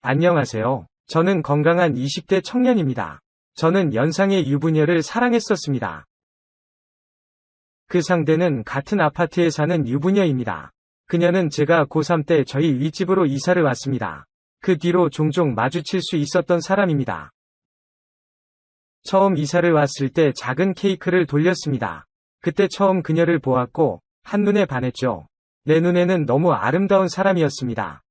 안녕하세요. 저는 건강한 20대 청년입니다. 저는 연상의 유부녀를 사랑했었습니다. 그 상대는 같은 아파트에 사는 유부녀입니다. 그녀는 제가 고3 때 저희 윗집으로 이사를 왔습니다. 그 뒤로 종종 마주칠 수 있었던 사람입니다. 처음 이사를 왔을 때 작은 케이크를 돌렸습니다. 그때 처음 그녀를 보았고 한눈에 반했죠. 내 눈에는 너무 아름다운 사람이었습니다.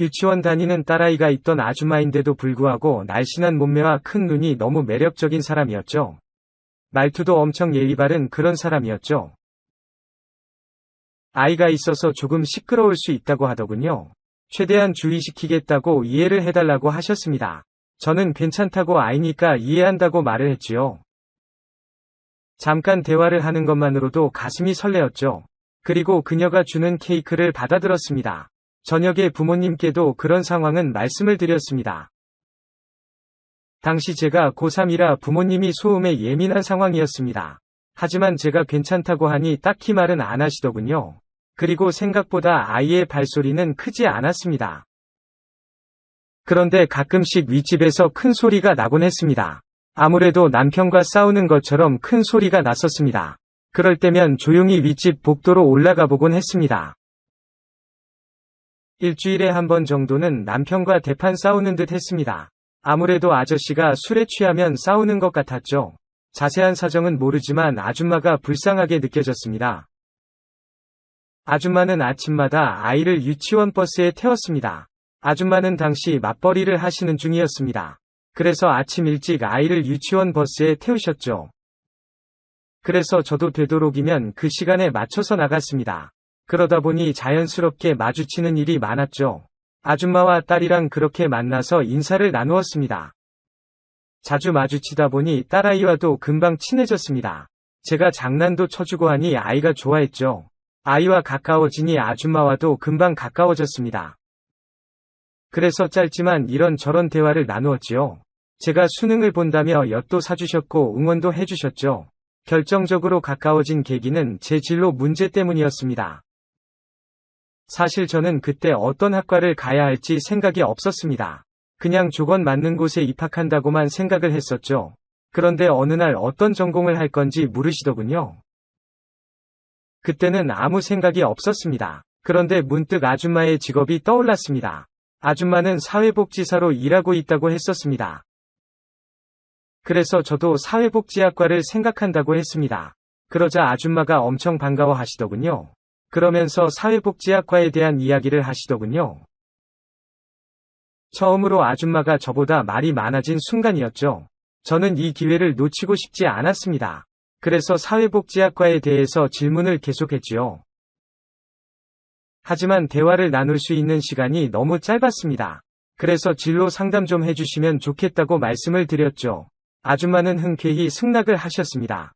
유치원 다니는 딸아이가 있던 아줌마인데도 불구하고 날씬한 몸매와 큰 눈이 너무 매력적인 사람이었죠. 말투도 엄청 예의 바른 그런 사람이었죠. 아이가 있어서 조금 시끄러울 수 있다고 하더군요. 최대한 주의시키겠다고 이해를 해달라고 하셨습니다. 저는 괜찮다고 아이니까 이해한다고 말을 했지요. 잠깐 대화를 하는 것만으로도 가슴이 설레었죠. 그리고 그녀가 주는 케이크를 받아들었습니다. 저녁에 부모님께도 그런 상황은 말씀을 드렸습니다. 당시 제가 고3이라 부모님이 소음에 예민한 상황이었습니다. 하지만 제가 괜찮다고 하니 딱히 말은 안 하시더군요. 그리고 생각보다 아이의 발소리는 크지 않았습니다. 그런데 가끔씩 윗집에서 큰 소리가 나곤 했습니다. 아무래도 남편과 싸우는 것처럼 큰 소리가 났었습니다. 그럴 때면 조용히 윗집 복도로 올라가 보곤 했습니다. 일주일에 한 번 정도는 남편과 대판 싸우는 듯 했습니다. 아무래도 아저씨가 술에 취하면 싸우는 것 같았죠. 자세한 사정은 모르지만 아줌마가 불쌍하게 느껴졌습니다. 아줌마는 아침마다 아이를 유치원 버스에 태웠습니다. 아줌마는 당시 맞벌이를 하시는 중이었습니다. 그래서 아침 일찍 아이를 유치원 버스에 태우셨죠. 그래서 저도 되도록이면 그 시간에 맞춰서 나갔습니다. 그러다 보니 자연스럽게 마주치는 일이 많았죠. 아줌마와 딸이랑 그렇게 만나서 인사를 나누었습니다. 자주 마주치다 보니 딸아이와도 금방 친해졌습니다. 제가 장난도 쳐주고 하니 아이가 좋아했죠. 아이와 가까워지니 아줌마와도 금방 가까워졌습니다. 그래서 짧지만 이런저런 대화를 나누었지요. 제가 수능을 본다며 엿도 사주셨고 응원도 해주셨죠. 결정적으로 가까워진 계기는 제 진로 문제 때문이었습니다. 사실 저는 그때 어떤 학과를 가야 할지 생각이 없었습니다. 그냥 조건 맞는 곳에 입학한다고만 생각을 했었죠. 그런데 어느 날 어떤 전공을 할 건지 물으시더군요. 그때는 아무 생각이 없었습니다. 그런데 문득 아줌마의 직업이 떠올랐습니다. 아줌마는 사회복지사로 일하고 있다고 했었습니다. 그래서 저도 사회복지학과를 생각한다고 했습니다. 그러자 아줌마가 엄청 반가워 하시더군요. 그러면서 사회복지학과에 대한 이야기를 하시더군요. 처음으로 아줌마가 저보다 말이 많아진 순간이었죠. 저는 이 기회를 놓치고 싶지 않았습니다. 그래서 사회복지학과에 대해서 질문을 계속했지요. 하지만 대화를 나눌 수 있는 시간이 너무 짧았습니다. 그래서 진로 상담 좀 해주시면 좋겠다고 말씀을 드렸죠. 아줌마는 흔쾌히 승낙을 하셨습니다.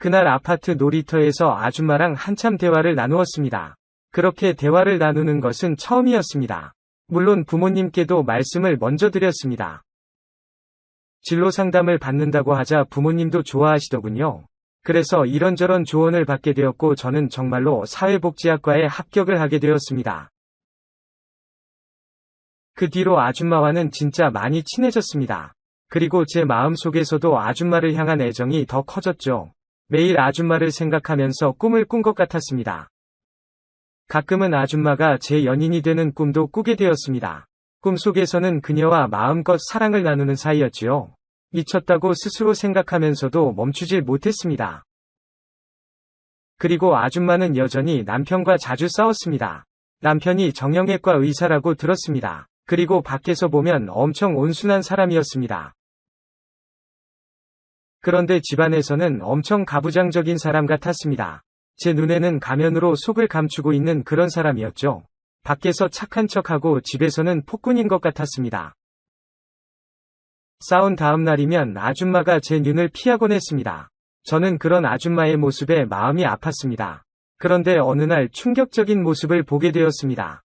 그날 아파트 놀이터에서 아줌마랑 한참 대화를 나누었습니다. 그렇게 대화를 나누는 것은 처음이었습니다. 물론 부모님께도 말씀을 먼저 드렸습니다. 진로 상담을 받는다고 하자 부모님도 좋아하시더군요. 그래서 이런저런 조언을 받게 되었고 저는 정말로 사회복지학과에 합격을 하게 되었습니다. 그 뒤로 아줌마와는 진짜 많이 친해졌습니다. 그리고 제 마음속에서도 아줌마를 향한 애정이 더 커졌죠. 매일 아줌마를 생각하면서 꿈을 꾼 것 같았습니다. 가끔은 아줌마가 제 연인이 되는 꿈도 꾸게 되었습니다. 꿈속에서는 그녀와 마음껏 사랑을 나누는 사이였지요. 미쳤다고 스스로 생각하면서도 멈추질 못했습니다. 그리고 아줌마는 여전히 남편과 자주 싸웠습니다. 남편이 정형외과 의사라고 들었습니다. 그리고 밖에서 보면 엄청 온순한 사람이었습니다. 그런데 집안에서는 엄청 가부장적인 사람 같았습니다. 제 눈에는 가면으로 속을 감추고 있는 그런 사람이었죠. 밖에서 착한 척하고 집에서는 폭군인 것 같았습니다. 싸운 다음 날이면 아줌마가 제 눈을 피하곤 했습니다. 저는 그런 아줌마의 모습에 마음이 아팠습니다. 그런데 어느 날 충격적인 모습을 보게 되었습니다.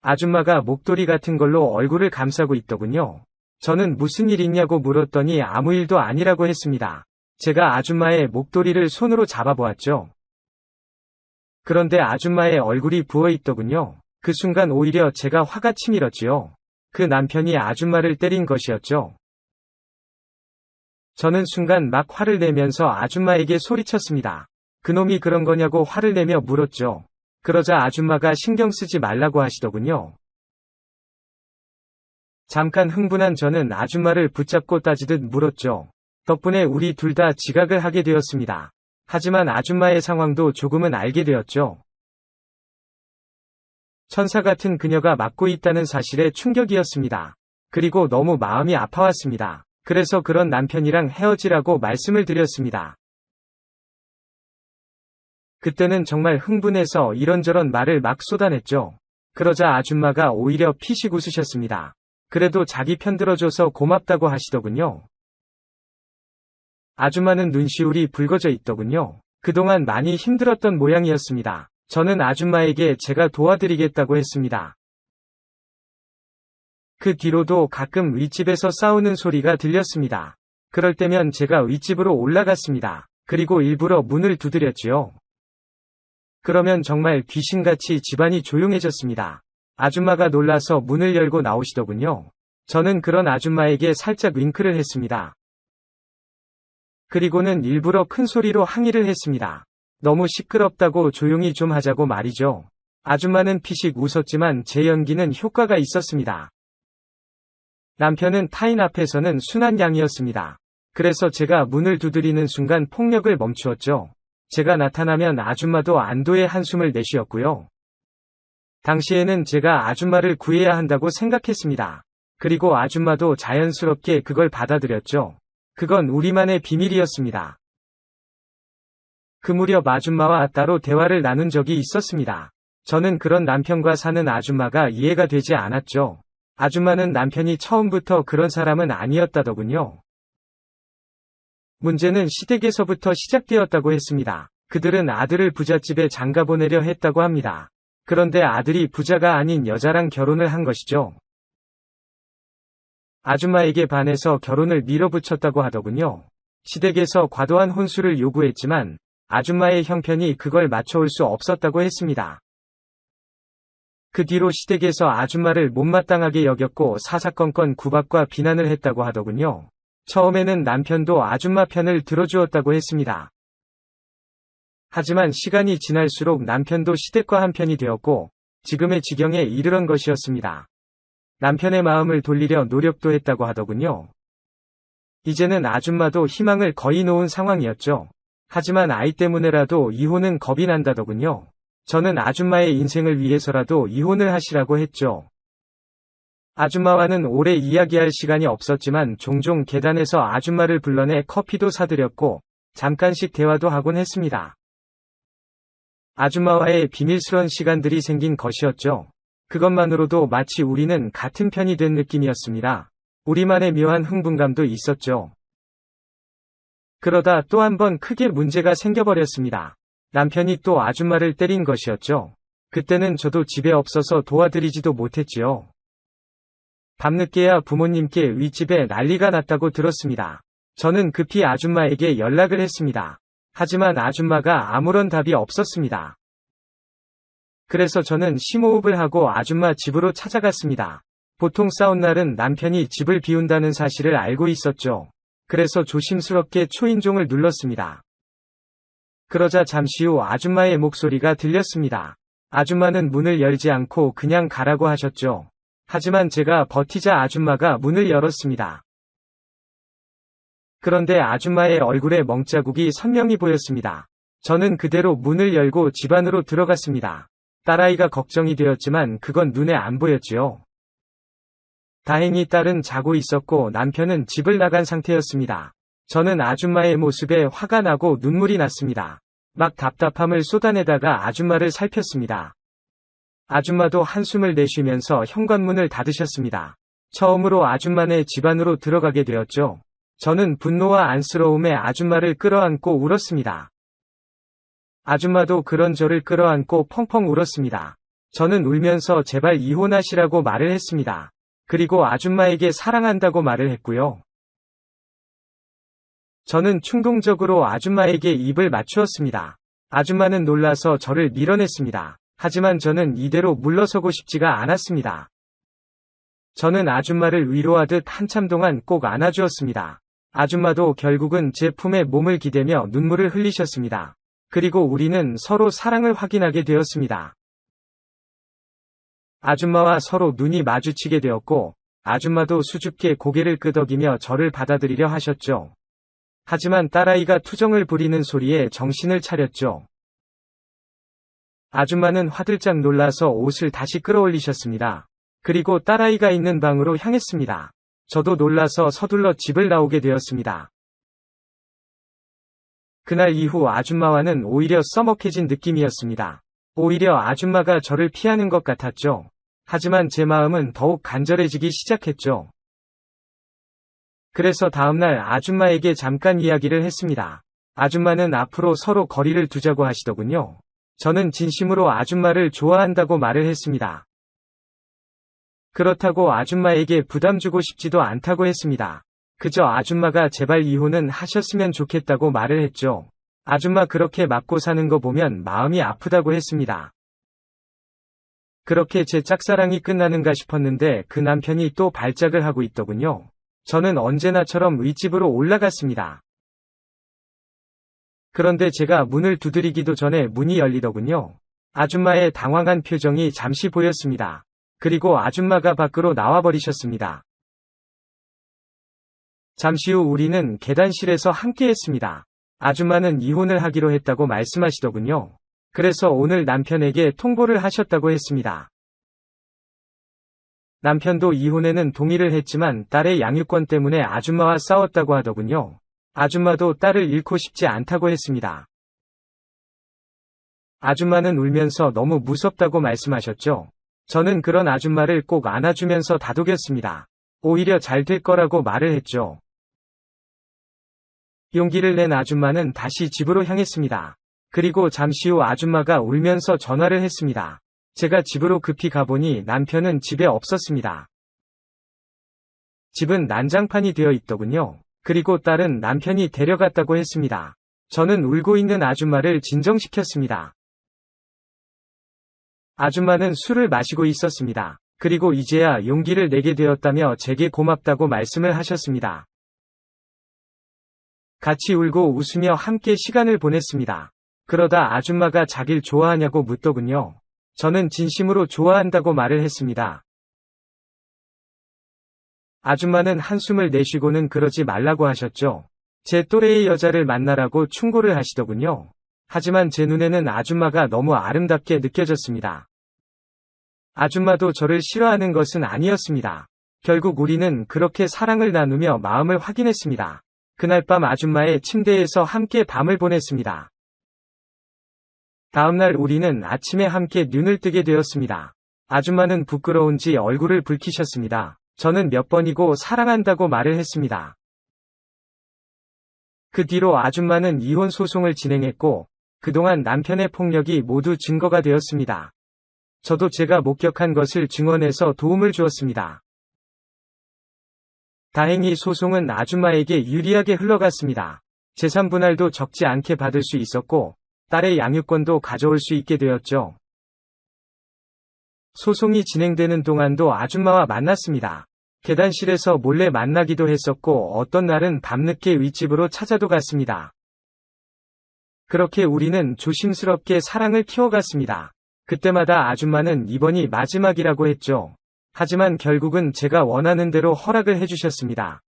아줌마가 목도리 같은 걸로 얼굴을 감싸고 있더군요. 저는 무슨 일 있냐고 물었더니 아무 일도 아니라고 했습니다. 제가 아줌마의 목도리를 손으로 잡아보았죠. 그런데 아줌마의 얼굴이 부어있더군요. 그 순간 오히려 제가 화가 치밀었지요. 그 남편이 아줌마를 때린 것이었죠. 저는 순간 막 화를 내면서 아줌마에게 소리쳤습니다. 그놈이 그런 거냐고 화를 내며 물었죠. 그러자 아줌마가 신경 쓰지 말라고 하시더군요. 잠깐 흥분한 저는 아줌마를 붙잡고 따지듯 물었죠. 덕분에 우리 둘 다 지각을 하게 되었습니다. 하지만 아줌마의 상황도 조금은 알게 되었죠. 천사 같은 그녀가 맡고 있다는 사실에 충격이었습니다. 그리고 너무 마음이 아파왔습니다. 그래서 그런 남편이랑 헤어지라고 말씀을 드렸습니다. 그때는 정말 흥분해서 이런저런 말을 막 쏟아냈죠. 그러자 아줌마가 오히려 피식 웃으셨습니다. 그래도 자기 편 들어줘서 고맙다고 하시더군요. 아줌마는 눈시울이 붉어져 있더군요. 그동안 많이 힘들었던 모양이었습니다. 저는 아줌마에게 제가 도와드리겠다고 했습니다. 그 뒤로도 가끔 윗집에서 싸우는 소리가 들렸습니다. 그럴 때면 제가 윗집으로 올라갔습니다. 그리고 일부러 문을 두드렸지요. 그러면 정말 귀신같이 집안이 조용해졌습니다. 아줌마가 놀라서 문을 열고 나오시더군요. 저는 그런 아줌마에게 살짝 윙크를 했습니다. 그리고는 일부러 큰 소리로 항의를 했습니다. 너무 시끄럽다고 조용히 좀 하자고 말이죠. 아줌마는 피식 웃었지만 제 연기는 효과가 있었습니다. 남편은 타인 앞에서는 순한 양이었습니다. 그래서 제가 문을 두드리는 순간 폭력을 멈추었죠. 제가 나타나면 아줌마도 안도의 한숨을 내쉬었고요. 당시에는 제가 아줌마를 구해야 한다고 생각했습니다. 그리고 아줌마도 자연스럽게 그걸 받아들였죠. 그건 우리만의 비밀이었습니다. 그 무렵 아줌마와 따로 대화를 나눈 적이 있었습니다. 저는 그런 남편과 사는 아줌마가 이해가 되지 않았죠. 아줌마는 남편이 처음부터 그런 사람은 아니었다더군요. 문제는 시댁에서부터 시작되었다고 했습니다. 그들은 아들을 부잣집에 장가 보내려 했다고 합니다. 그런데 아들이 부자가 아닌 여자랑 결혼을 한 것이죠. 아줌마에게 반해서 결혼을 밀어붙였다고 하더군요. 시댁에서 과도한 혼수를 요구했지만 아줌마의 형편이 그걸 맞춰올 수 없었다고 했습니다. 그 뒤로 시댁에서 아줌마를 못마땅하게 여겼고 사사건건 구박과 비난을 했다고 하더군요. 처음에는 남편도 아줌마 편을 들어주었다고 했습니다. 하지만 시간이 지날수록 남편도 시댁과 한편이 되었고 지금의 지경에 이르는 것이었습니다. 남편의 마음을 돌리려 노력도 했다고 하더군요. 이제는 아줌마도 희망을 거의 놓은 상황이었죠. 하지만 아이 때문에라도 이혼은 겁이 난다더군요. 저는 아줌마의 인생을 위해서라도 이혼을 하시라고 했죠. 아줌마와는 오래 이야기할 시간이 없었지만 종종 계단에서 아줌마를 불러내 커피도 사드렸고 잠깐씩 대화도 하곤 했습니다. 아줌마와의 비밀스런 시간들이 생긴 것이었죠. 그것만으로도 마치 우리는 같은 편이 된 느낌이었습니다. 우리만의 묘한 흥분감도 있었죠. 그러다 또 한 번 크게 문제가 생겨버렸습니다. 남편이 또 아줌마를 때린 것이었죠. 그때는 저도 집에 없어서 도와드리지도 못했지요. 밤늦게야 부모님께 윗집에 난리가 났다고 들었습니다. 저는 급히 아줌마에게 연락을 했습니다. 하지만 아줌마가 아무런 답이 없었습니다. 그래서 저는 심호흡을 하고 아줌마 집으로 찾아갔습니다. 보통 싸운 날은 남편이 집을 비운다는 사실을 알고 있었죠. 그래서 조심스럽게 초인종을 눌렀습니다. 그러자 잠시 후 아줌마의 목소리가 들렸습니다. 아줌마는 문을 열지 않고 그냥 가라고 하셨죠. 하지만 제가 버티자 아줌마가 문을 열었습니다. 그런데 아줌마의 얼굴에 멍자국이 선명히 보였습니다. 저는 그대로 문을 열고 집 안으로 들어갔습니다. 딸아이가 걱정이 되었지만 그건 눈에 안 보였지요. 다행히 딸은 자고 있었고 남편은 집을 나간 상태였습니다. 저는 아줌마의 모습에 화가 나고 눈물이 났습니다. 막 답답함을 쏟아내다가 아줌마를 살폈습니다. 아줌마도 한숨을 내쉬면서 현관문을 닫으셨습니다. 처음으로 아줌마네 집 안으로 들어가게 되었죠. 저는 분노와 안쓰러움에 아줌마를 끌어안고 울었습니다. 아줌마도 그런 저를 끌어안고 펑펑 울었습니다. 저는 울면서 제발 이혼하시라고 말을 했습니다. 그리고 아줌마에게 사랑한다고 말을 했고요. 저는 충동적으로 아줌마에게 입을 맞추었습니다. 아줌마는 놀라서 저를 밀어냈습니다. 하지만 저는 이대로 물러서고 싶지가 않았습니다. 저는 아줌마를 위로하듯 한참 동안 꼭 안아주었습니다. 아줌마도 결국은 제 품에 몸을 기대며 눈물을 흘리셨습니다. 그리고 우리는 서로 사랑을 확인하게 되었습니다. 아줌마와 서로 눈이 마주치게 되었고, 아줌마도 수줍게 고개를 끄덕이며 저를 받아들이려 하셨죠. 하지만 딸아이가 투정을 부리는 소리에 정신을 차렸죠. 아줌마는 화들짝 놀라서 옷을 다시 끌어올리셨습니다. 그리고 딸아이가 있는 방으로 향했습니다. 저도 놀라서 서둘러 집을 나오게 되었습니다. 그날 이후 아줌마와는 오히려 써먹해진 느낌이었습니다. 오히려 아줌마가 저를 피하는 것 같았죠. 하지만 제 마음은 더욱 간절해지기 시작했죠. 그래서 다음날 아줌마에게 잠깐 이야기를 했습니다. 아줌마는 앞으로 서로 거리를 두자고 하시더군요. 저는 진심으로 아줌마를 좋아한다고 말을 했습니다. 그렇다고 아줌마에게 부담 주고 싶지도 않다고 했습니다. 그저 아줌마가 제발 이혼은 하셨으면 좋겠다고 말을 했죠. 아줌마 그렇게 맞고 사는 거 보면 마음이 아프다고 했습니다. 그렇게 제 짝사랑이 끝나는가 싶었는데 그 남편이 또 발작을 하고 있더군요. 저는 언제나처럼 윗집으로 올라갔습니다. 그런데 제가 문을 두드리기도 전에 문이 열리더군요. 아줌마의 당황한 표정이 잠시 보였습니다. 그리고 아줌마가 밖으로 나와버리셨습니다. 잠시 후 우리는 계단실에서 함께했습니다. 아줌마는 이혼을 하기로 했다고 말씀하시더군요. 그래서 오늘 남편에게 통보를 하셨다고 했습니다. 남편도 이혼에는 동의를 했지만 딸의 양육권 때문에 아줌마와 싸웠다고 하더군요. 아줌마도 딸을 잃고 싶지 않다고 했습니다. 아줌마는 울면서 너무 무섭다고 말씀하셨죠. 저는 그런 아줌마를 꼭 안아주면서 다독였습니다. 오히려 잘 될 거라고 말을 했죠. 용기를 낸 아줌마는 다시 집으로 향했습니다. 그리고 잠시 후 아줌마가 울면서 전화를 했습니다. 제가 집으로 급히 가보니 남편은 집에 없었습니다. 집은 난장판이 되어 있더군요. 그리고 딸은 남편이 데려갔다고 했습니다. 저는 울고 있는 아줌마를 진정시켰습니다. 아줌마는 술을 마시고 있었습니다. 그리고 이제야 용기를 내게 되었다며 제게 고맙다고 말씀을 하셨습니다. 같이 울고 웃으며 함께 시간을 보냈습니다. 그러다 아줌마가 자길 좋아하냐고 묻더군요. 저는 진심으로 좋아한다고 말을 했습니다. 아줌마는 한숨을 내쉬고는 그러지 말라고 하셨죠. 제 또래의 여자를 만나라고 충고를 하시더군요. 하지만 제 눈에는 아줌마가 너무 아름답게 느껴졌습니다. 아줌마도 저를 싫어하는 것은 아니었습니다. 결국 우리는 그렇게 사랑을 나누며 마음을 확인했습니다. 그날 밤 아줌마의 침대에서 함께 밤을 보냈습니다. 다음날 우리는 아침에 함께 눈을 뜨게 되었습니다. 아줌마는 부끄러운지 얼굴을 붉히셨습니다. 저는 몇 번이고 사랑한다고 말을 했습니다. 그 뒤로 아줌마는 이혼 소송을 진행했고 그동안 남편의 폭력이 모두 증거가 되었습니다. 저도 제가 목격한 것을 증언해서 도움을 주었습니다. 다행히 소송은 아줌마에게 유리하게 흘러갔습니다. 재산 분할도 적지 않게 받을 수 있었고 딸의 양육권도 가져올 수 있게 되었죠. 소송이 진행되는 동안도 아줌마와 만났습니다. 계단실에서 몰래 만나기도 했었고 어떤 날은 밤늦게 윗집으로 찾아도 갔습니다. 그렇게 우리는 조심스럽게 사랑을 키워갔습니다. 그때마다 아줌마는 이번이 마지막이라고 했죠. 하지만 결국은 제가 원하는 대로 허락을 해주셨습니다.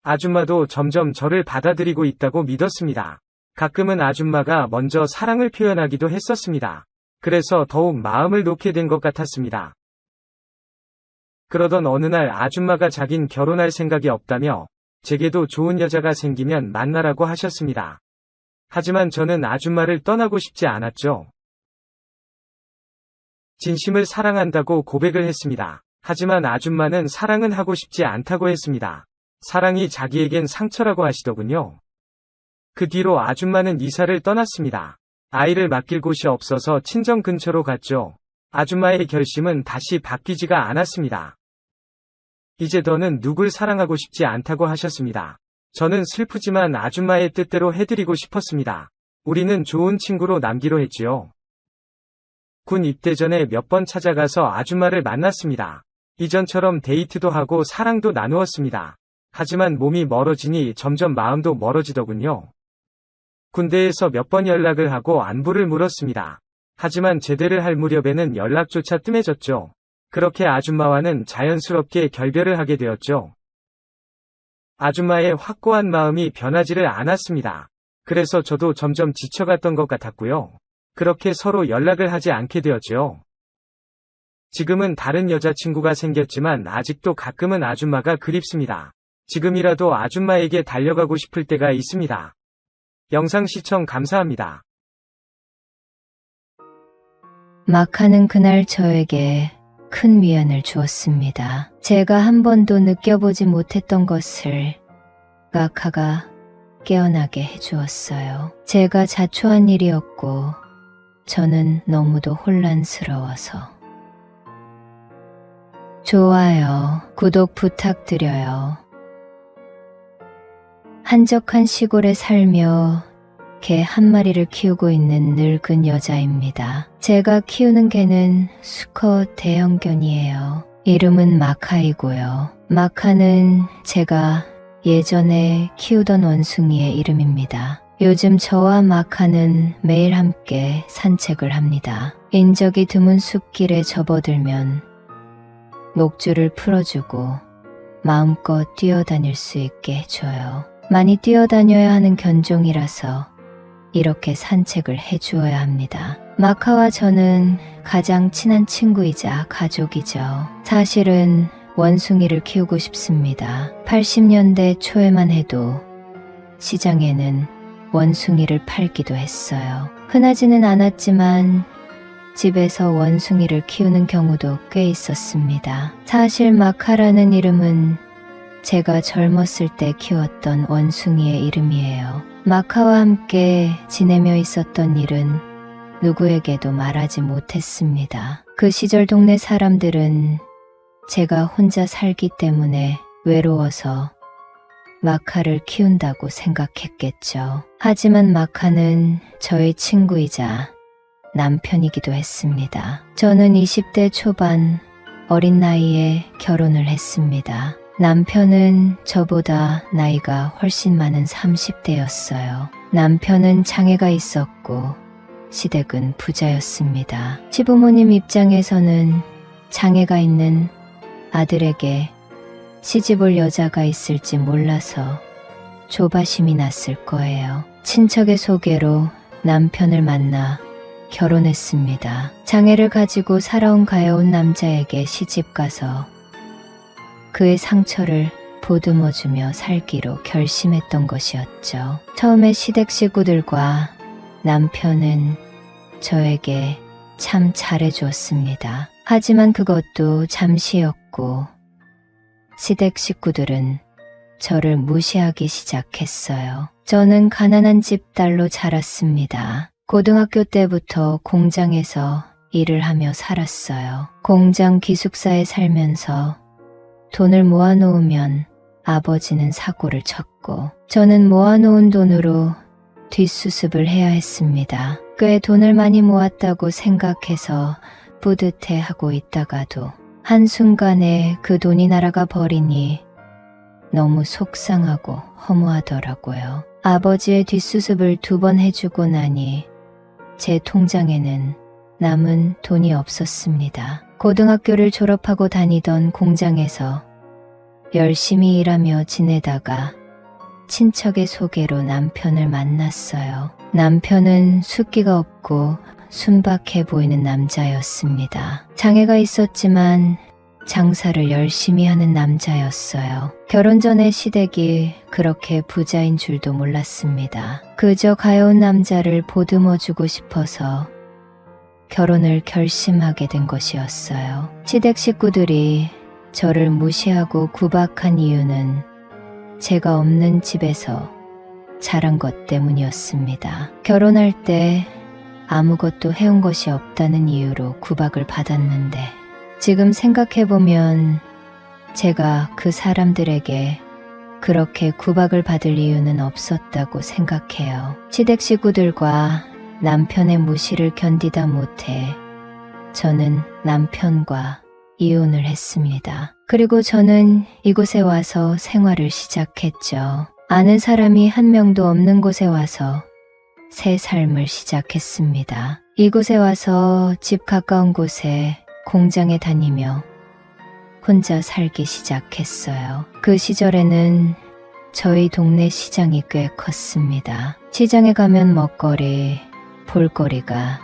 아줌마도 점점 저를 받아들이고 있다고 믿었습니다. 가끔은 아줌마가 먼저 사랑을 표현하기도 했었습니다. 그래서 더욱 마음을 놓게 된 것 같았습니다. 그러던 어느 날 아줌마가 자긴 결혼할 생각이 없다며 제게도 좋은 여자가 생기면 만나라고 하셨습니다. 하지만 저는 아줌마를 떠나고 싶지 않았죠. 진심을 사랑한다고 고백을 했습니다. 하지만 아줌마는 사랑은 하고 싶지 않다고 했습니다. 사랑이 자기에겐 상처라고 하시더군요. 그 뒤로 아줌마는 이사를 떠났습니다. 아이를 맡길 곳이 없어서 친정 근처로 갔죠. 아줌마의 결심은 다시 바뀌지가 않았습니다. 이제 더는 누굴 사랑하고 싶지 않다고 하셨습니다. 저는 슬프지만 아줌마의 뜻대로 해드리고 싶었습니다. 우리는 좋은 친구로 남기로 했지요. 군 입대 전에 몇 번 찾아가서 아줌마를 만났습니다. 이전처럼 데이트도 하고 사랑도 나누었습니다. 하지만 몸이 멀어지니 점점 마음도 멀어지더군요. 군대에서 몇 번 연락을 하고 안부를 물었습니다. 하지만 제대를 할 무렵에는 연락조차 뜸해졌죠. 그렇게 아줌마와는 자연스럽게 결별을 하게 되었죠. 아줌마의 확고한 마음이 변하지를 않았습니다. 그래서 저도 점점 지쳐갔던 것 같았고요. 그렇게 서로 연락을 하지 않게 되었죠. 지금은 다른 여자친구가 생겼지만 아직도 가끔은 아줌마가 그립습니다. 지금이라도 아줌마에게 달려가고 싶을 때가 있습니다. 영상 시청 감사합니다. 마카는 그날 저에게 큰 위안을 주었습니다. 제가 한 번도 느껴보지 못했던 것을 마카가 깨어나게 해주었어요. 제가 자초한 일이었고 저는 너무도 혼란스러워서. 좋아요, 구독 부탁드려요. 한적한 시골에 살며 개 한 마리를 키우고 있는 늙은 여자입니다. 제가 키우는 개는 수컷 대형견이에요. 이름은 마카이고요. 마카는 제가 예전에 키우던 원숭이의 이름입니다. 요즘 저와 마카는 매일 함께 산책을 합니다. 인적이 드문 숲길에 접어들면 목줄을 풀어주고 마음껏 뛰어다닐 수 있게 해줘요. 많이 뛰어다녀야 하는 견종이라서 이렇게 산책을 해주어야 합니다. 마카와 저는 가장 친한 친구이자 가족이죠. 사실은 원숭이를 키우고 싶습니다. 80년대 초에만 해도 시장에는 원숭이를 팔기도 했어요. 흔하지는 않았지만 집에서 원숭이를 키우는 경우도 꽤 있었습니다. 사실 마카라는 이름은 제가 젊었을 때 키웠던 원숭이의 이름이에요. 마카와 함께 지내며 있었던 일은 누구에게도 말하지 못했습니다. 그 시절 동네 사람들은 제가 혼자 살기 때문에 외로워서 마카를 키운다고 생각했겠죠. 하지만 마카는 저의 친구이자 남편이기도 했습니다. 저는 20대 초반 어린 나이에 결혼을 했습니다. 남편은 저보다 나이가 훨씬 많은 30대였어요. 남편은 장애가 있었고 시댁은 부자였습니다. 시부모님 입장에서는 장애가 있는 아들에게 시집올 여자가 있을지 몰라서 조바심이 났을 거예요. 친척의 소개로 남편을 만나 결혼했습니다. 장애를 가지고 살아온 가여운 남자에게 시집가서 그의 상처를 보듬어주며 살기로 결심했던 것이었죠. 처음에 시댁 식구들과 남편은 저에게 참 잘해주었습니다. 하지만 그것도 잠시였고 시댁 식구들은 저를 무시하기 시작했어요. 저는 가난한 집 딸로 자랐습니다. 고등학교 때부터 공장에서 일을 하며 살았어요. 공장 기숙사에 살면서 돈을 모아놓으면 아버지는 사고를 쳤고 저는 모아놓은 돈으로 뒷수습을 해야 했습니다. 꽤 돈을 많이 모았다고 생각해서 뿌듯해하고 있다가도 한순간에 그 돈이 날아가 버리니 너무 속상하고 허무하더라고요. 아버지의 뒷수습을 2번 해주고 나니 제 통장에는 남은 돈이 없었습니다. 고등학교를 졸업하고 다니던 공장에서 열심히 일하며 지내다가 친척의 소개로 남편을 만났어요. 남편은 숫기가 없고 순박해 보이는 남자였습니다. 장애가 있었지만 장사를 열심히 하는 남자였어요. 결혼 전에 시댁이 그렇게 부자인 줄도 몰랐습니다. 그저 가여운 남자를 보듬어주고 싶어서 결혼을 결심하게 된 것이었어요. 시댁 식구들이 저를 무시하고 구박한 이유는 제가 없는 집에서 자란 것 때문이었습니다. 결혼할 때 아무것도 해온 것이 없다는 이유로 구박을 받았는데 지금 생각해보면 제가 그 사람들에게 그렇게 구박을 받을 이유는 없었다고 생각해요. 시댁 식구들과 남편의 무시를 견디다 못해 저는 남편과 이혼을 했습니다. 그리고 저는 이곳에 와서 생활을 시작했죠. 아는 사람이 한 명도 없는 곳에 와서 새 삶을 시작했습니다. 이곳에 와서 집 가까운 곳에 공장에 다니며 혼자 살기 시작했어요. 그 시절에는 저희 동네 시장이 꽤 컸습니다. 시장에 가면 먹거리, 볼거리가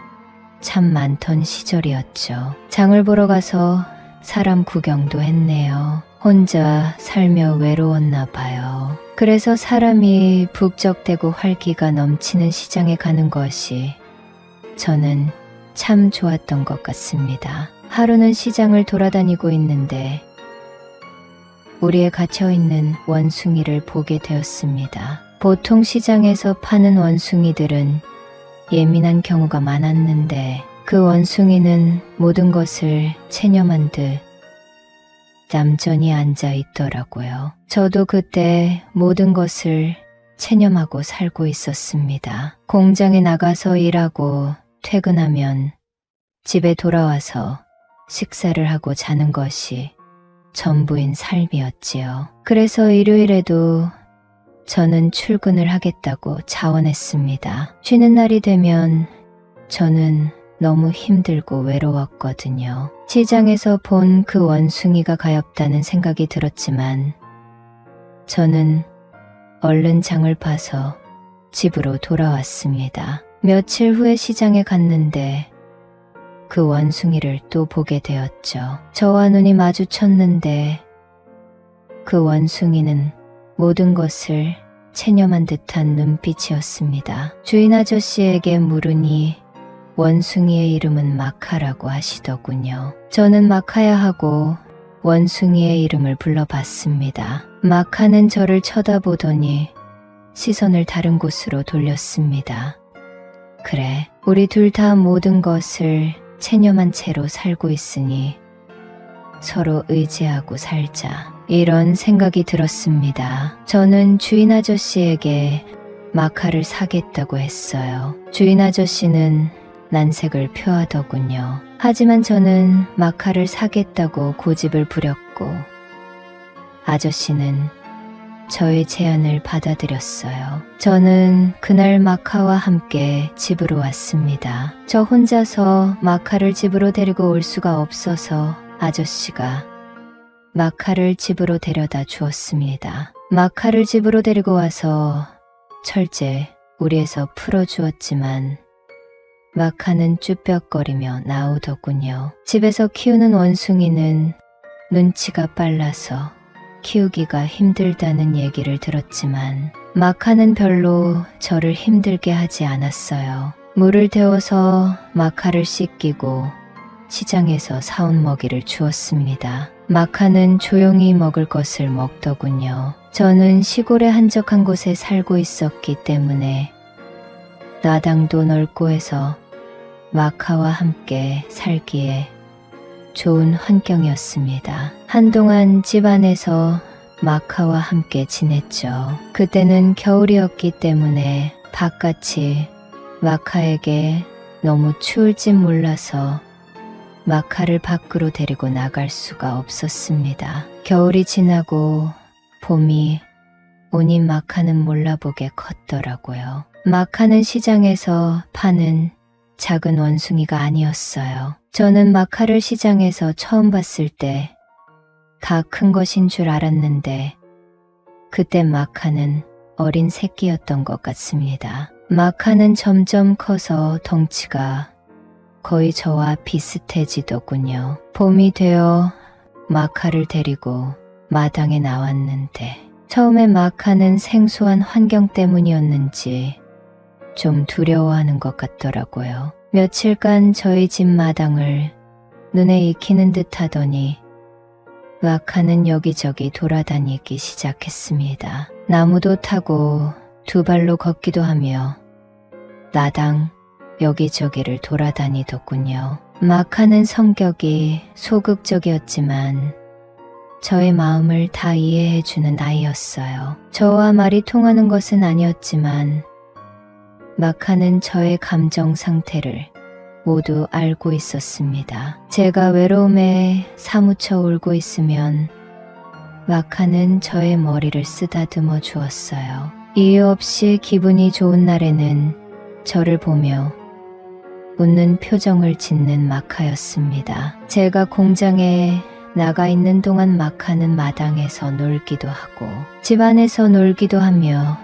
참 많던 시절이었죠. 장을 보러 가서 사람 구경도 했네요. 혼자 살며 외로웠나 봐요. 그래서 사람이 북적대고 활기가 넘치는 시장에 가는 것이 저는 참 좋았던 것 같습니다. 하루는 시장을 돌아다니고 있는데 우리에 갇혀있는 원숭이를 보게 되었습니다. 보통 시장에서 파는 원숭이들은 예민한 경우가 많았는데 그 원숭이는 모든 것을 체념한 듯 얌전히 앉아 있더라고요. 저도 그때 모든 것을 체념하고 살고 있었습니다. 공장에 나가서 일하고 퇴근하면 집에 돌아와서 식사를 하고 자는 것이 전부인 삶이었지요. 그래서 일요일에도 저는 출근을 하겠다고 자원했습니다. 쉬는 날이 되면 저는 너무 힘들고 외로웠거든요. 시장에서 본 그 원숭이가 가엾다는 생각이 들었지만 저는 얼른 장을 봐서 집으로 돌아왔습니다. 며칠 후에 시장에 갔는데 그 원숭이를 또 보게 되었죠. 저와 눈이 마주쳤는데 그 원숭이는 모든 것을 체념한 듯한 눈빛이었습니다. 주인 아저씨에게 물으니 원숭이의 이름은 마카라고 하시더군요. 저는 마카야 하고 원숭이의 이름을 불러봤습니다. 마카는 저를 쳐다보더니 시선을 다른 곳으로 돌렸습니다. 그래, 우리 둘 다 모든 것을 체념한 채로 살고 있으니 서로 의지하고 살자. 이런 생각이 들었습니다. 저는 주인 아저씨에게 마카를 사겠다고 했어요. 주인 아저씨는 난색을 표하더군요. 하지만 저는 마카를 사겠다고 고집을 부렸고 아저씨는 저의 제안을 받아들였어요. 저는 그날 마카와 함께 집으로 왔습니다. 저 혼자서 마카를 집으로 데리고 올 수가 없어서 아저씨가 마카를 집으로 데려다 주었습니다. 마카를 집으로 데리고 와서 철제 우리에서 풀어주었지만 마카는 쭈뼛거리며 나오더군요. 집에서 키우는 원숭이는 눈치가 빨라서 키우기가 힘들다는 얘기를 들었지만 마카는 별로 저를 힘들게 하지 않았어요. 물을 데워서 마카를 씻기고 시장에서 사온 먹이를 주었습니다. 마카는 조용히 먹을 것을 먹더군요. 저는 시골의 한적한 곳에 살고 있었기 때문에 나당도 넓고 해서 마카와 함께 살기에 좋은 환경이었습니다. 한동안 집 안에서 마카와 함께 지냈죠. 그때는 겨울이었기 때문에 바깥이 마카에게 너무 추울지 몰라서 마카를 밖으로 데리고 나갈 수가 없었습니다. 겨울이 지나고 봄이 오니 마카는 몰라보게 컸더라고요. 마카는 시장에서 파는 작은 원숭이가 아니었어요. 저는 마카를 시장에서 처음 봤을 때 다 큰 것인 줄 알았는데 그때 마카는 어린 새끼였던 것 같습니다. 마카는 점점 커서 덩치가 거의 저와 비슷해지더군요. 봄이 되어 마카를 데리고 마당에 나왔는데 처음에 마카는 생소한 환경 때문이었는지 좀 두려워하는 것 같더라고요. 며칠간 저희 집 마당을 눈에 익히는 듯 하더니 마카는 여기저기 돌아다니기 시작했습니다. 나무도 타고 두 발로 걷기도 하며 나당 여기저기를 돌아다니더군요. 마카는 성격이 소극적이었지만 저의 마음을 다 이해해주는 아이였어요. 저와 말이 통하는 것은 아니었지만 마카는 저의 감정 상태를 모두 알고 있었습니다. 제가 외로움에 사무쳐 울고 있으면 마카는 저의 머리를 쓰다듬어 주었어요. 이유 없이 기분이 좋은 날에는 저를 보며 웃는 표정을 짓는 마카였습니다. 제가 공장에 나가 있는 동안 마카는 마당에서 놀기도 하고 집안에서 놀기도 하며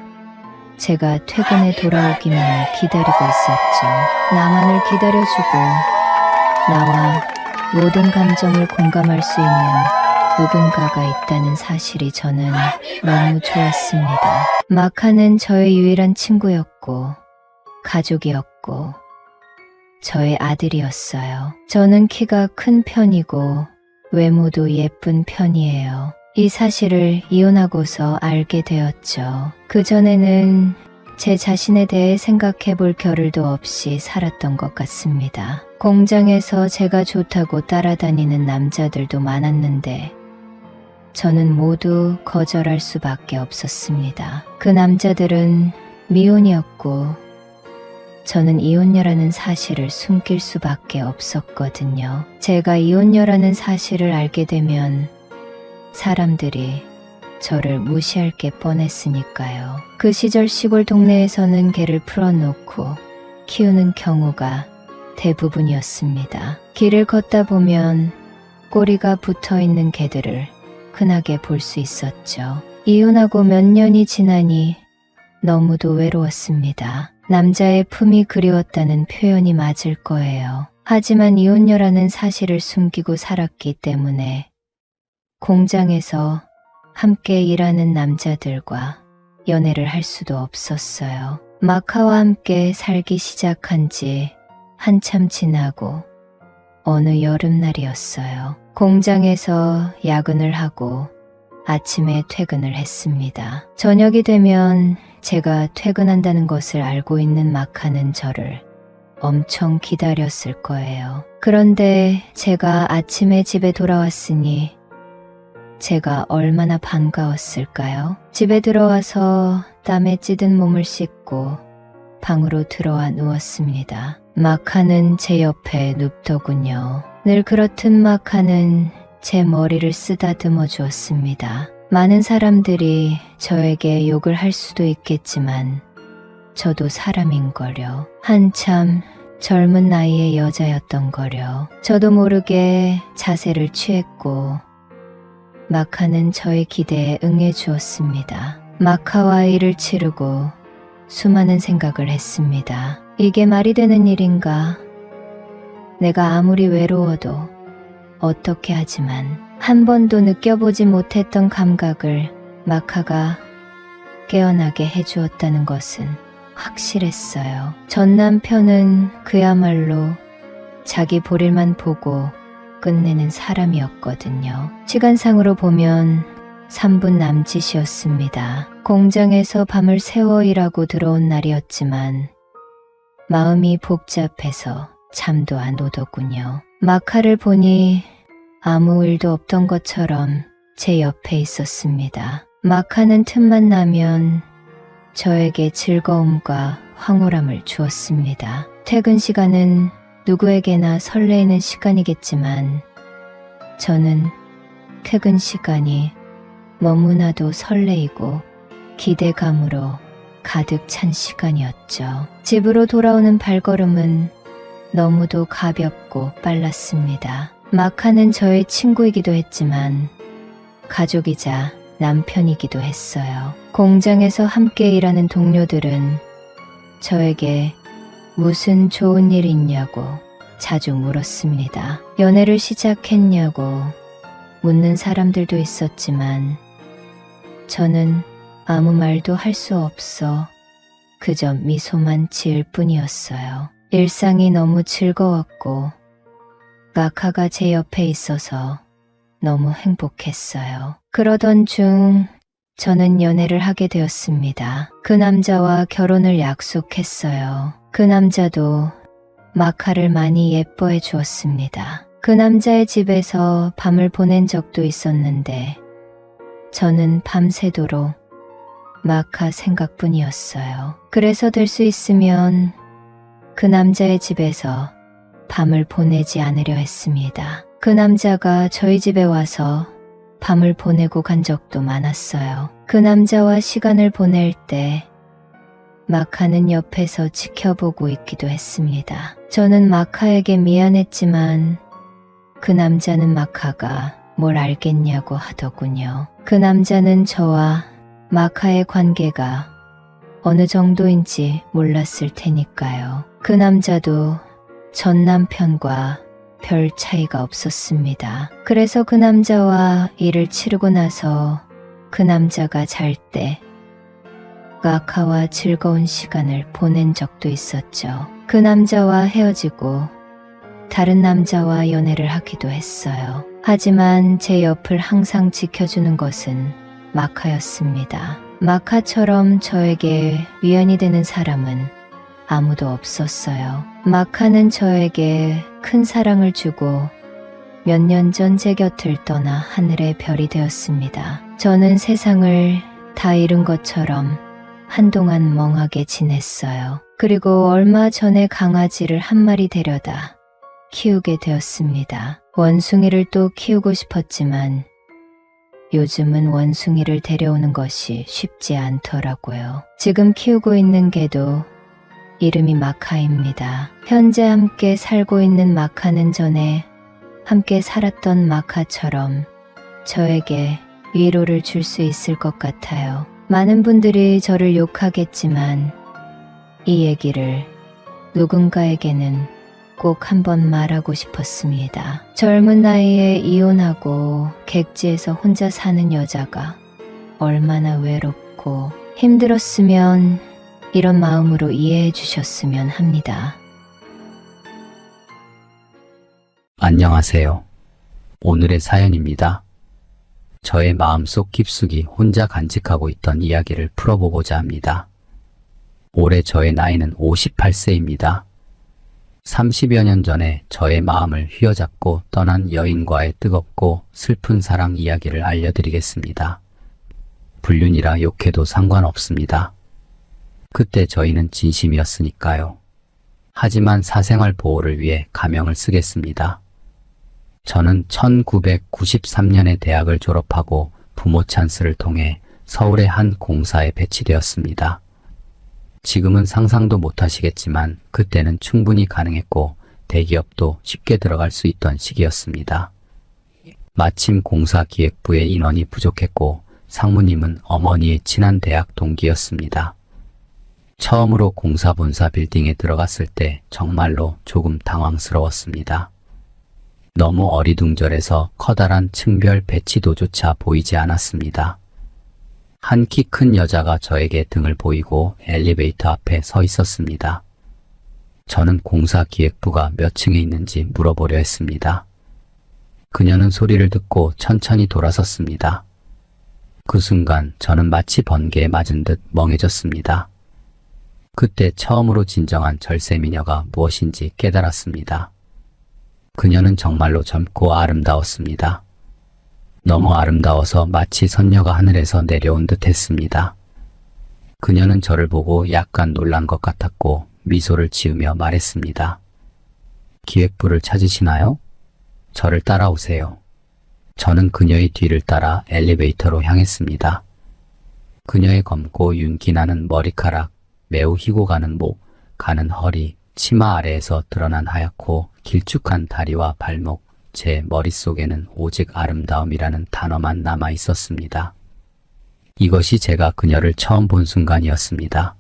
제가 퇴근에 돌아오기만을 기다리고 있었죠. 나만을 기다려주고 나와 모든 감정을 공감할 수 있는 누군가가 있다는 사실이 저는 너무 좋았습니다. 마카는 저의 유일한 친구였고 가족이었고 저의 아들이었어요. 저는 키가 큰 편이고 외모도 예쁜 편이에요. 이 사실을 이혼하고서 알게 되었죠. 그전에는 제 자신에 대해 생각해 볼 겨를도 없이 살았던 것 같습니다. 공장에서 제가 좋다고 따라다니는 남자들도 많았는데 저는 모두 거절할 수밖에 없었습니다. 그 남자들은 미혼이었고 저는 이혼녀라는 사실을 숨길 수밖에 없었거든요. 제가 이혼녀라는 사실을 알게 되면 사람들이 저를 무시할 게 뻔했으니까요. 그 시절 시골 동네에서는 개를 풀어놓고 키우는 경우가 대부분이었습니다. 길을 걷다 보면 꼬리가 붙어있는 개들을 흔하게 볼 수 있었죠. 이혼하고 몇 년이 지나니 너무도 외로웠습니다. 남자의 품이 그리웠다는 표현이 맞을 거예요. 하지만 이혼녀라는 사실을 숨기고 살았기 때문에 공장에서 함께 일하는 남자들과 연애를 할 수도 없었어요. 마카와 함께 살기 시작한 지 한참 지나고 어느 여름날이었어요. 공장에서 야근을 하고 아침에 퇴근을 했습니다. 저녁이 되면 제가 퇴근한다는 것을 알고 있는 마카는 저를 엄청 기다렸을 거예요. 그런데 제가 아침에 집에 돌아왔으니 제가 얼마나 반가웠을까요? 집에 들어와서 땀에 찌든 몸을 씻고 방으로 들어와 누웠습니다. 마카는 제 옆에 눕더군요. 늘 그렇듯 마카는 제 머리를 쓰다듬어 주었습니다. 많은 사람들이 저에게 욕을 할 수도 있겠지만 저도 사람인걸요. 한참 젊은 나이의 여자였던걸요. 저도 모르게 자세를 취했고 마카는 저의 기대에 응해 주었습니다. 마카와 일을 치르고 수많은 생각을 했습니다. 이게 말이 되는 일인가? 내가 아무리 외로워도 어떻게 하지만 한 번도 느껴보지 못했던 감각을 마카가 깨어나게 해주었다는 것은 확실했어요. 전 남편은 그야말로 자기 볼일만 보고 끝내는 사람이었거든요. 시간상으로 보면 3분 남짓이었습니다. 공장에서 밤을 새워 일하고 들어온 날이었지만 마음이 복잡해서 잠도 안 오더군요. 마카를 보니 아무 일도 없던 것처럼 제 옆에 있었습니다. 마카는 틈만 나면 저에게 즐거움과 황홀함을 주었습니다. 퇴근 시간은 누구에게나 설레이는 시간이겠지만 저는 퇴근 시간이 너무나도 설레이고 기대감으로 가득 찬 시간이었죠. 집으로 돌아오는 발걸음은 너무도 가볍고 빨랐습니다. 마카는 저의 친구이기도 했지만 가족이자 남편이기도 했어요. 공장에서 함께 일하는 동료들은 저에게 무슨 좋은 일 있냐고 자주 물었습니다. 연애를 시작했냐고 묻는 사람들도 있었지만 저는 아무 말도 할 수 없어 그저 미소만 지을 뿐이었어요. 일상이 너무 즐거웠고 마카가 제 옆에 있어서 너무 행복했어요. 그러던 중 저는 연애를 하게 되었습니다. 그 남자와 결혼을 약속했어요. 그 남자도 마카를 많이 예뻐해 주었습니다. 그 남자의 집에서 밤을 보낸 적도 있었는데 저는 밤새도록 마카 생각뿐이었어요. 그래서 될 수 있으면 그 남자의 집에서 밤을 보내지 않으려 했습니다. 그 남자가 저희 집에 와서 밤을 보내고 간 적도 많았어요. 그 남자와 시간을 보낼 때 마카는 옆에서 지켜보고 있기도 했습니다. 저는 마카에게 미안했지만 그 남자는 마카가 뭘 알겠냐고 하더군요. 그 남자는 저와 마카의 관계가 어느 정도인지 몰랐을 테니까요. 그 남자도 전 남편과 별 차이가 없었습니다. 그래서 그 남자와 일을 치르고 나서 그 남자가 잘 때 마카와 즐거운 시간을 보낸 적도 있었죠. 그 남자와 헤어지고 다른 남자와 연애를 하기도 했어요. 하지만 제 옆을 항상 지켜주는 것은 마카였습니다. 마카처럼 저에게 위안이 되는 사람은 아무도 없었어요. 마카는 저에게 큰 사랑을 주고 몇 년 전 제 곁을 떠나 하늘의 별이 되었습니다. 저는 세상을 다 잃은 것처럼 한동안 멍하게 지냈어요. 그리고 얼마 전에 강아지를 한 마리 데려다 키우게 되었습니다. 원숭이를 또 키우고 싶었지만 요즘은 원숭이를 데려오는 것이 쉽지 않더라고요. 지금 키우고 있는 개도 이름이 마카입니다. 현재 함께 살고 있는 마카는 전에 함께 살았던 마카처럼 저에게 위로를 줄 수 있을 것 같아요. 많은 분들이 저를 욕하겠지만 이 얘기를 누군가에게는 꼭 한번 말하고 싶었습니다. 젊은 나이에 이혼하고 객지에서 혼자 사는 여자가 얼마나 외롭고 힘들었으면 이런 마음으로 이해해 주셨으면 합니다. 안녕하세요. 오늘의 사연입니다. 저의 마음속 깊숙이 혼자 간직하고 있던 이야기를 풀어보고자 합니다. 올해 저의 나이는 58세입니다. 30여 년 전에 저의 마음을 휘어잡고 떠난 여인과의 뜨겁고 슬픈 사랑 이야기를 알려드리겠습니다. 불륜이라 욕해도 상관없습니다. 그때 저희는 진심이었으니까요. 하지만 사생활 보호를 위해 가명을 쓰겠습니다. 저는 1993년에 대학을 졸업하고 부모 찬스를 통해 서울의 한 공사에 배치되었습니다. 지금은 상상도 못하시겠지만 그때는 충분히 가능했고 대기업도 쉽게 들어갈 수 있던 시기였습니다. 마침 공사기획부의 인원이 부족했고 상무님은 어머니의 친한 대학 동기였습니다. 처음으로 공사본사 빌딩에 들어갔을 때 정말로 조금 당황스러웠습니다. 너무 어리둥절해서 커다란 층별 배치도조차 보이지 않았습니다. 한 키 큰 여자가 저에게 등을 보이고 엘리베이터 앞에 서 있었습니다. 저는 공사기획부가 몇 층에 있는지 물어보려 했습니다. 그녀는 소리를 듣고 천천히 돌아섰습니다. 그 순간 저는 마치 번개에 맞은 듯 멍해졌습니다. 그때 처음으로 진정한 절세미녀가 무엇인지 깨달았습니다. 그녀는 정말로 젊고 아름다웠습니다. 너무 아름다워서 마치 선녀가 하늘에서 내려온 듯 했습니다. 그녀는 저를 보고 약간 놀란 것 같았고 미소를 지으며 말했습니다. 기획부를 찾으시나요? 저를 따라오세요. 저는 그녀의 뒤를 따라 엘리베이터로 향했습니다. 그녀의 검고 윤기 나는 머리카락, 매우 희고 가는 목, 가는 허리, 치마 아래에서 드러난 하얗고 길쭉한 다리와 발목, 제 머릿속에는 오직 아름다움이라는 단어만 남아 있었습니다. 이것이 제가 그녀를 처음 본 순간이었습니다.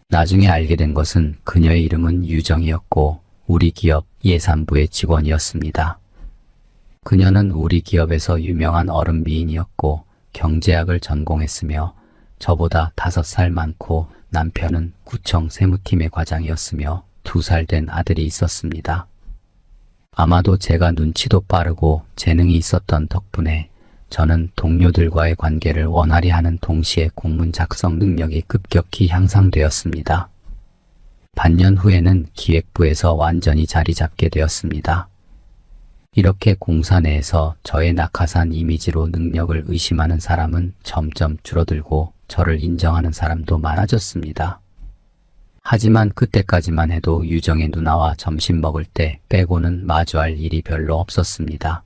나중에 알게 된 것은 그녀의 이름은 유정이었고 우리 기업 예산부의 직원이었습니다. 그녀는 우리 기업에서 유명한 어른 미인이었고 경제학을 전공했으며 저보다 5살 많고 남편은 구청 세무팀의 과장이었으며 2살 된 아들이 있었습니다. 아마도 제가 눈치도 빠르고 재능이 있었던 덕분에 저는 동료들과의 관계를 원활히 하는 동시에 공문 작성 능력이 급격히 향상되었습니다. 반년 후에는 기획부에서 완전히 자리 잡게 되었습니다. 이렇게 공사 내에서 저의 낙하산 이미지로 능력을 의심하는 사람은 점점 줄어들고 저를 인정하는 사람도 많아졌습니다. 하지만 그때까지만 해도 유정의 누나와 점심 먹을 때 빼고는 마주할 일이 별로 없었습니다.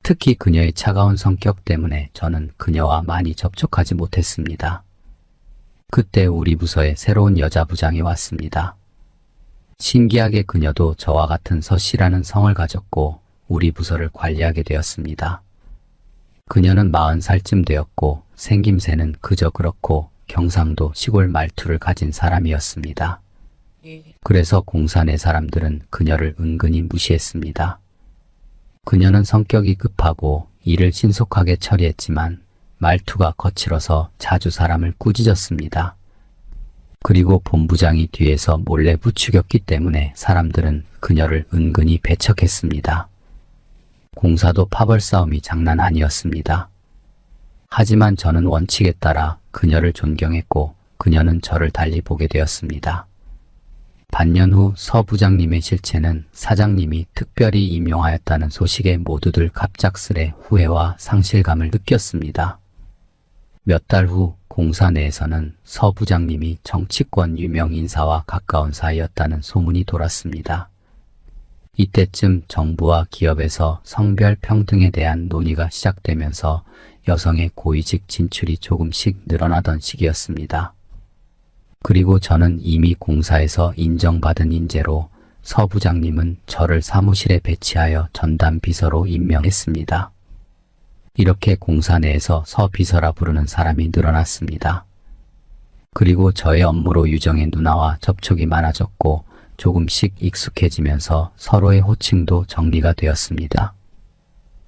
특히 그녀의 차가운 성격 때문에 저는 그녀와 많이 접촉하지 못했습니다. 그때 우리 부서에 새로운 여자 부장이 왔습니다. 신기하게 그녀도 저와 같은 서씨라는 성을 가졌고 우리 부서를 관리하게 되었습니다. 그녀는 40살쯤 되었고 생김새는 그저 그렇고 경상도 시골 말투를 가진 사람이었습니다. 그래서 공사 내 사람들은 그녀를 은근히 무시했습니다. 그녀는 성격이 급하고 일을 신속하게 처리했지만 말투가 거칠어서 자주 사람을 꾸짖었습니다. 그리고 본부장이 뒤에서 몰래 부추겼기 때문에 사람들은 그녀를 은근히 배척했습니다. 공사도 파벌 싸움이 장난 아니었습니다. 하지만 저는 원칙에 따라 그녀를 존경했고 그녀는 저를 달리 보게 되었습니다. 반년 후 서 부장님의 실체는 사장님이 특별히 임용하였다는 소식에 모두들 갑작스레 후회와 상실감을 느꼈습니다. 몇 달 후 공사 내에서는 서 부장님이 정치권 유명 인사와 가까운 사이였다는 소문이 돌았습니다. 이때쯤 정부와 기업에서 성별 평등에 대한 논의가 시작되면서 여성의 고위직 진출이 조금씩 늘어나던 시기였습니다. 그리고 저는 이미 공사에서 인정받은 인재로 서 부장님은 저를 사무실에 배치하여 전담 비서로 임명했습니다. 이렇게 공사 내에서 서 비서라 부르는 사람이 늘어났습니다. 그리고 저의 업무로 유정의 누나와 접촉이 많아졌고 조금씩 익숙해지면서 서로의 호칭도 정리가 되었습니다.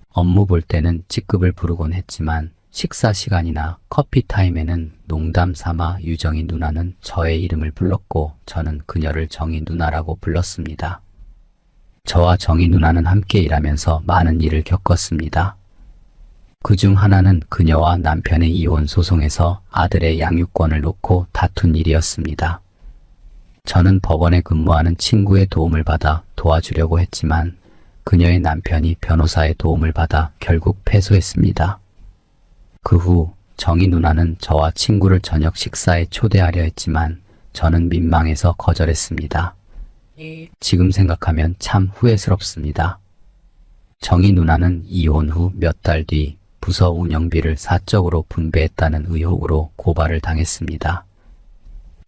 업무 볼 때는 직급을 부르곤 했지만 식사 시간이나 커피 타임에는 농담 삼아 유정이 누나는 저의 이름을 불렀고 저는 그녀를 정이 누나라고 불렀습니다. 저와 정이 누나는 함께 일하면서 많은 일을 겪었습니다. 그중 하나는 그녀와 남편의 이혼 소송에서 아들의 양육권을 놓고 다툰 일이었습니다. 저는 법원에 근무하는 친구의 도움을 받아 도와주려고 했지만 그녀의 남편이 변호사의 도움을 받아 결국 패소했습니다. 그 후 정희 누나는 저와 친구를 저녁 식사에 초대하려 했지만 저는 민망해서 거절했습니다. 지금 생각하면 참 후회스럽습니다. 정희 누나는 이혼 후 몇 달 뒤 부서 운영비를 사적으로 분배했다는 의혹으로 고발을 당했습니다.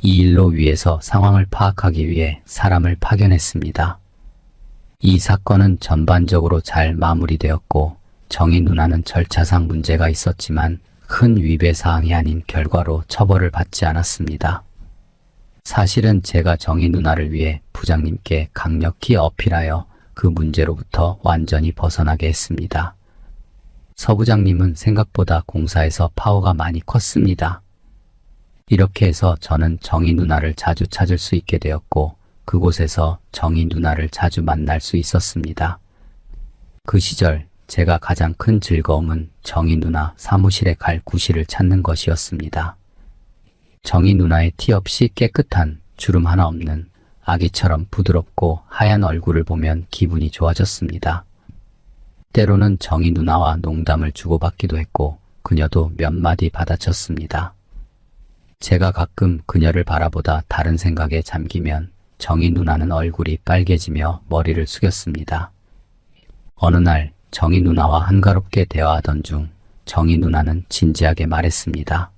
이 일로 위에서 상황을 파악하기 위해 사람을 파견했습니다. 이 사건은 전반적으로 잘 마무리되었고 정희 누나는 절차상 문제가 있었지만 큰 위배 사항이 아닌 결과로 처벌을 받지 않았습니다. 사실은 제가 정희 누나를 위해 부장님께 강력히 어필하여 그 문제로부터 완전히 벗어나게 했습니다. 서 부장님은 생각보다 공사에서 파워가 많이 컸습니다. 이렇게 해서 저는 정희 누나를 자주 찾을 수 있게 되었고 그곳에서 정희 누나를 자주 만날 수 있었습니다. 그 시절 제가 가장 큰 즐거움은 정희 누나 사무실에 갈 구실을 찾는 것이었습니다. 정희 누나의 티 없이 깨끗한 주름 하나 없는 아기처럼 부드럽고 하얀 얼굴을 보면 기분이 좋아졌습니다. 때로는 정희 누나와 농담을 주고받기도 했고 그녀도 몇 마디 받아쳤습니다. 제가 가끔 그녀를 바라보다 다른 생각에 잠기면 정희 누나는 얼굴이 빨개지며 머리를 숙였습니다. 어느 날 정희 누나와 한가롭게 대화하던 중 정희 누나는 진지하게 말했습니다.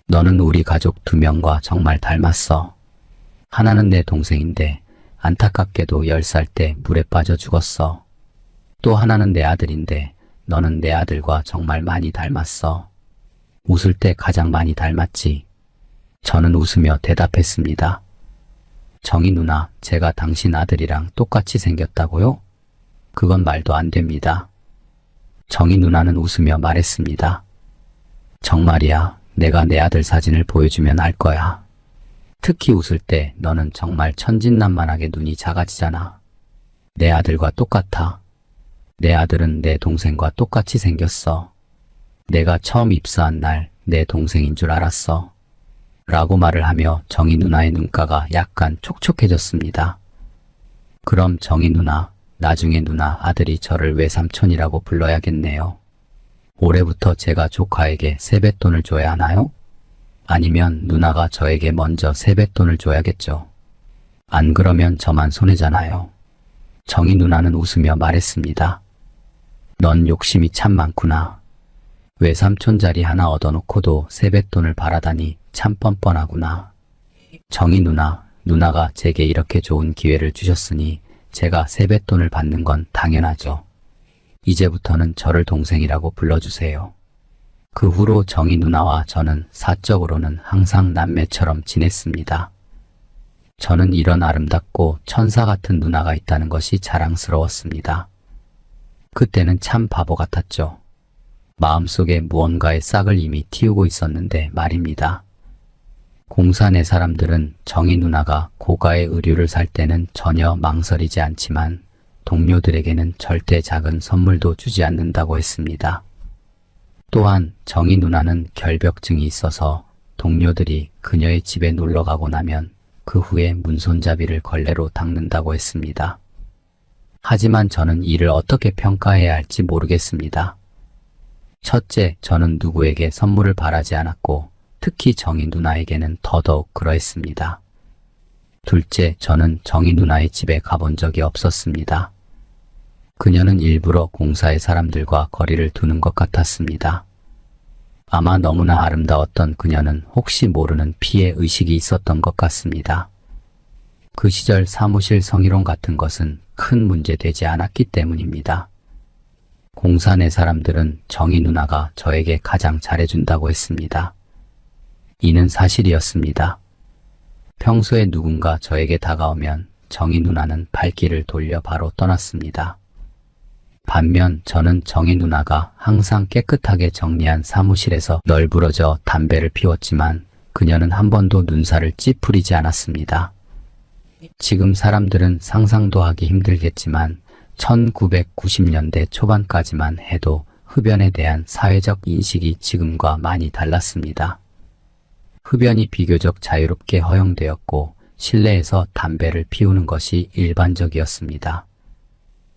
너는 우리 가족 2명과 정말 닮았어. 하나는 내 동생인데 안타깝게도 10살 때 물에 빠져 죽었어. 또 하나는 내 아들인데 너는 내 아들과 정말 많이 닮았어. 웃을 때 가장 많이 닮았지. 저는 웃으며 대답했습니다. 정희 누나, 제가 당신 아들이랑 똑같이 생겼다고요? 그건 말도 안 됩니다. 정희 누나는 웃으며 말했습니다. 정말이야. 내가 내 아들 사진을 보여주면 알 거야. 특히 웃을 때 너는 정말 천진난만하게 눈이 작아지잖아. 내 아들과 똑같아. 내 아들은 내 동생과 똑같이 생겼어. 내가 처음 입사한 날 내 동생인 줄 알았어. 라고 말을 하며 정희 누나의 눈가가 약간 촉촉해졌습니다. 그럼 정희 누나, 나중에 누나, 아들이 저를 외삼촌이라고 불러야겠네요. 올해부터 제가 조카에게 세뱃돈을 줘야 하나요? 아니면 누나가 저에게 먼저 세뱃돈을 줘야겠죠. 안 그러면 저만 손해잖아요. 정희 누나는 웃으며 말했습니다. 넌 욕심이 참 많구나. 외삼촌 자리 하나 얻어놓고도 세뱃돈을 바라다니 참 뻔뻔하구나. 정희 누나, 누나가 제게 이렇게 좋은 기회를 주셨으니 제가 세뱃돈을 받는 건 당연하죠. 이제부터는 저를 동생이라고 불러주세요. 그 후로 정희 누나와 저는 사적으로는 항상 남매처럼 지냈습니다. 저는 이런 아름답고 천사 같은 누나가 있다는 것이 자랑스러웠습니다. 그때는 참 바보 같았죠. 마음속에 무언가의 싹을 이미 틔우고 있었는데 말입니다. 공사 내 사람들은 정희 누나가 고가의 의류를 살 때는 전혀 망설이지 않지만 동료들에게는 절대 작은 선물도 주지 않는다고 했습니다. 또한 정희 누나는 결벽증이 있어서 동료들이 그녀의 집에 놀러가고 나면 그 후에 문손잡이를 걸레로 닦는다고 했습니다. 하지만 저는 이를 어떻게 평가해야 할지 모르겠습니다. 첫째, 저는 누구에게 선물을 바라지 않았고 특히 정희 누나에게는 더더욱 그러했습니다. 둘째, 저는 정희 누나의 집에 가본 적이 없었습니다. 그녀는 일부러 공사의 사람들과 거리를 두는 것 같았습니다. 아마 너무나 아름다웠던 그녀는 혹시 모르는 피해 의식이 있었던 것 같습니다. 그 시절 사무실 성희롱 같은 것은 큰 문제 되지 않았기 때문입니다. 공사 내 사람들은 정희 누나가 저에게 가장 잘해준다고 했습니다. 이는 사실이었습니다. 평소에 누군가 저에게 다가오면 정희 누나는 발길을 돌려 바로 떠났습니다. 반면 저는 정희 누나가 항상 깨끗하게 정리한 사무실에서 널브러져 담배를 피웠지만 그녀는 한 번도 눈살을 찌푸리지 않았습니다. 지금 사람들은 상상도 하기 힘들겠지만 1990년대 초반까지만 해도 흡연에 대한 사회적 인식이 지금과 많이 달랐습니다. 흡연이 비교적 자유롭게 허용되었고 실내에서 담배를 피우는 것이 일반적이었습니다.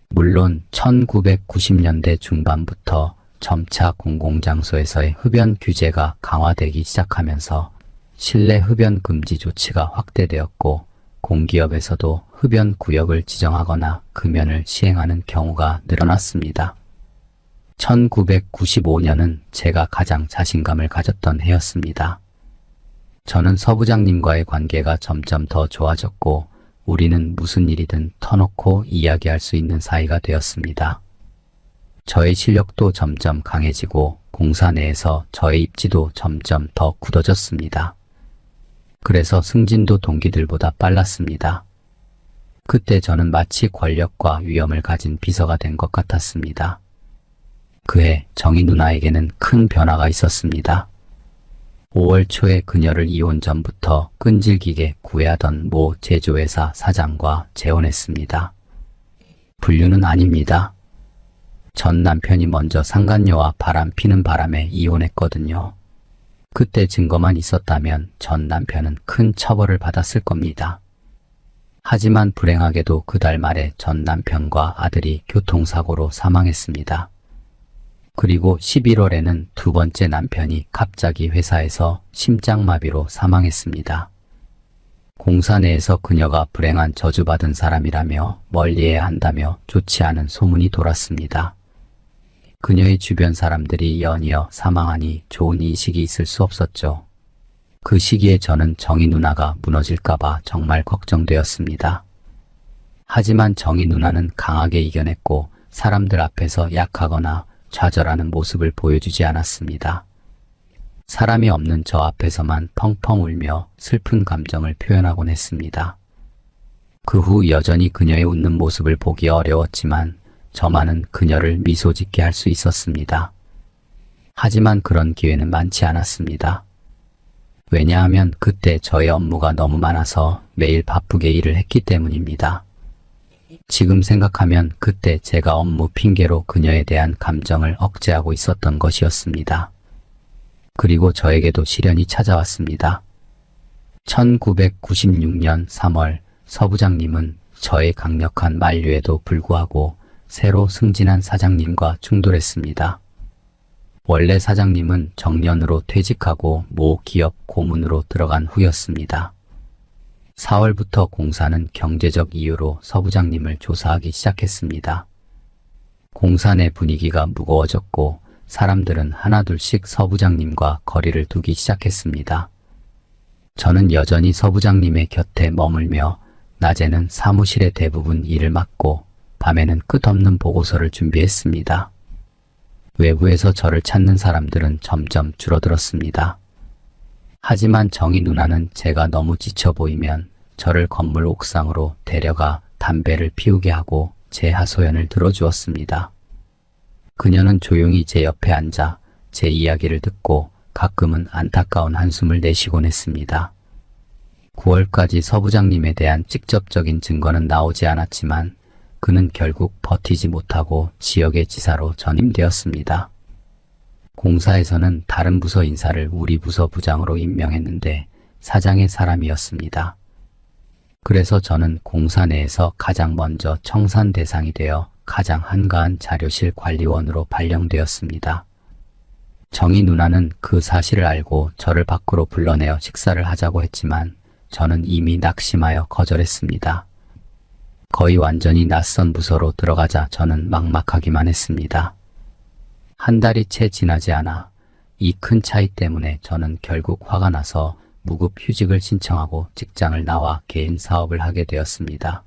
물론 1990년대 중반부터 점차 공공장소에서의 흡연 규제가 강화되기 시작하면서 실내 흡연 금지 조치가 확대되었고 공기업에서도 흡연 구역을 지정하거나 금연을 시행하는 경우가 늘어났습니다. 1995년은 제가 가장 자신감을 가졌던 해였습니다. 저는 서부장님과의 관계가 점점 더 좋아졌고 우리는 무슨 일이든 터놓고 이야기할 수 있는 사이가 되었습니다. 저의 실력도 점점 강해지고 공사 내에서 저의 입지도 점점 더 굳어졌습니다. 그래서 승진도 동기들보다 빨랐습니다. 그때 저는 마치 권력과 위엄을 가진 비서가 된 것 같았습니다. 그해 정희 누나에게는 큰 변화가 있었습니다. 5월 초에 그녀를 이혼 전부터 끈질기게 구애하던 모 제조회사 사장과 재혼했습니다. 불륜은 아닙니다. 전 남편이 먼저 상간녀와 바람 피는 바람에 이혼했거든요. 그때 증거만 있었다면 전 남편은 큰 처벌을 받았을 겁니다. 하지만 불행하게도 그달 말에 전 남편과 아들이 교통사고로 사망했습니다. 그리고 11월에는 두 번째 남편이 갑자기 회사에서 심장마비로 사망했습니다. 공사 내에서 그녀가 불행한 저주받은 사람이라며 멀리해야 한다며 좋지 않은 소문이 돌았습니다. 그녀의 주변 사람들이 연이어 사망하니 좋은 인식이 있을 수 없었죠. 그 시기에 저는 정희 누나가 무너질까봐 정말 걱정되었습니다. 하지만 정희 누나는 강하게 이겨냈고 사람들 앞에서 약하거나 좌절하는 모습을 보여주지 않았습니다. 사람이 없는 저 앞에서만 펑펑 울며 슬픈 감정을 표현하곤 했습니다. 그 후 여전히 그녀의 웃는 모습을 보기 어려웠지만 저만은 그녀를 미소 짓게 할 수 있었습니다. 하지만 그런 기회는 많지 않았습니다. 왜냐하면 그때 저의 업무가 너무 많아서 매일 바쁘게 일을 했기 때문입니다. 지금 생각하면 그때 제가 업무 핑계로 그녀에 대한 감정을 억제하고 있었던 것이었습니다. 그리고 저에게도 시련이 찾아왔습니다. 1996년 3월 서부장님은 저의 강력한 만류에도 불구하고 새로 승진한 사장님과 충돌했습니다. 원래 사장님은 정년으로 퇴직하고 모 기업 고문으로 들어간 후였습니다. 4월부터 공사는 경제적 이유로 서부장님을 조사하기 시작했습니다. 공사 내 분위기가 무거워졌고 사람들은 하나둘씩 서부장님과 거리를 두기 시작했습니다. 저는 여전히 서부장님의 곁에 머물며 낮에는 사무실의 대부분 일을 맡고 밤에는 끝없는 보고서를 준비했습니다. 외부에서 저를 찾는 사람들은 점점 줄어들었습니다. 하지만 정희 누나는 제가 너무 지쳐 보이면 저를 건물 옥상으로 데려가 담배를 피우게 하고 제 하소연을 들어주었습니다. 그녀는 조용히 제 옆에 앉아 제 이야기를 듣고 가끔은 안타까운 한숨을 내쉬곤 했습니다. 9월까지 서부장님에 대한 직접적인 증거는 나오지 않았지만 그는 결국 버티지 못하고 지역의 지사로 전임되었습니다. 공사에서는 다른 부서 인사를 우리 부서 부장으로 임명했는데 사장의 사람이었습니다. 그래서 저는 공사 내에서 가장 먼저 청산 대상이 되어 가장 한가한 자료실 관리원으로 발령되었습니다. 정희 누나는 그 사실을 알고 저를 밖으로 불러내어 식사를 하자고 했지만 저는 이미 낙심하여 거절했습니다. 거의 완전히 낯선 부서로 들어가자 저는 막막하기만 했습니다. 한 달이 채 지나지 않아 이 큰 차이 때문에 저는 결국 화가 나서 무급 휴직을 신청하고 직장을 나와 개인 사업을 하게 되었습니다.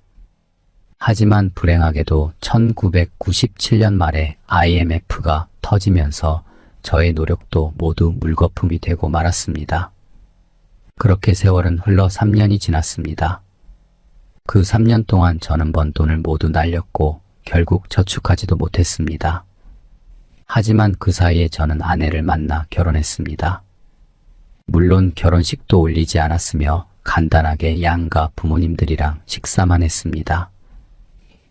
하지만 불행하게도 1997년 말에 IMF가 터지면서 저의 노력도 모두 물거품이 되고 말았습니다. 그렇게 세월은 흘러 3년이 지났습니다. 그 3년 동안 저는 번 돈을 모두 날렸고 결국 저축하지도 못했습니다. 하지만 그 사이에 저는 아내를 만나 결혼했습니다. 물론 결혼식도 올리지 않았으며 간단하게 양가 부모님들이랑 식사만 했습니다.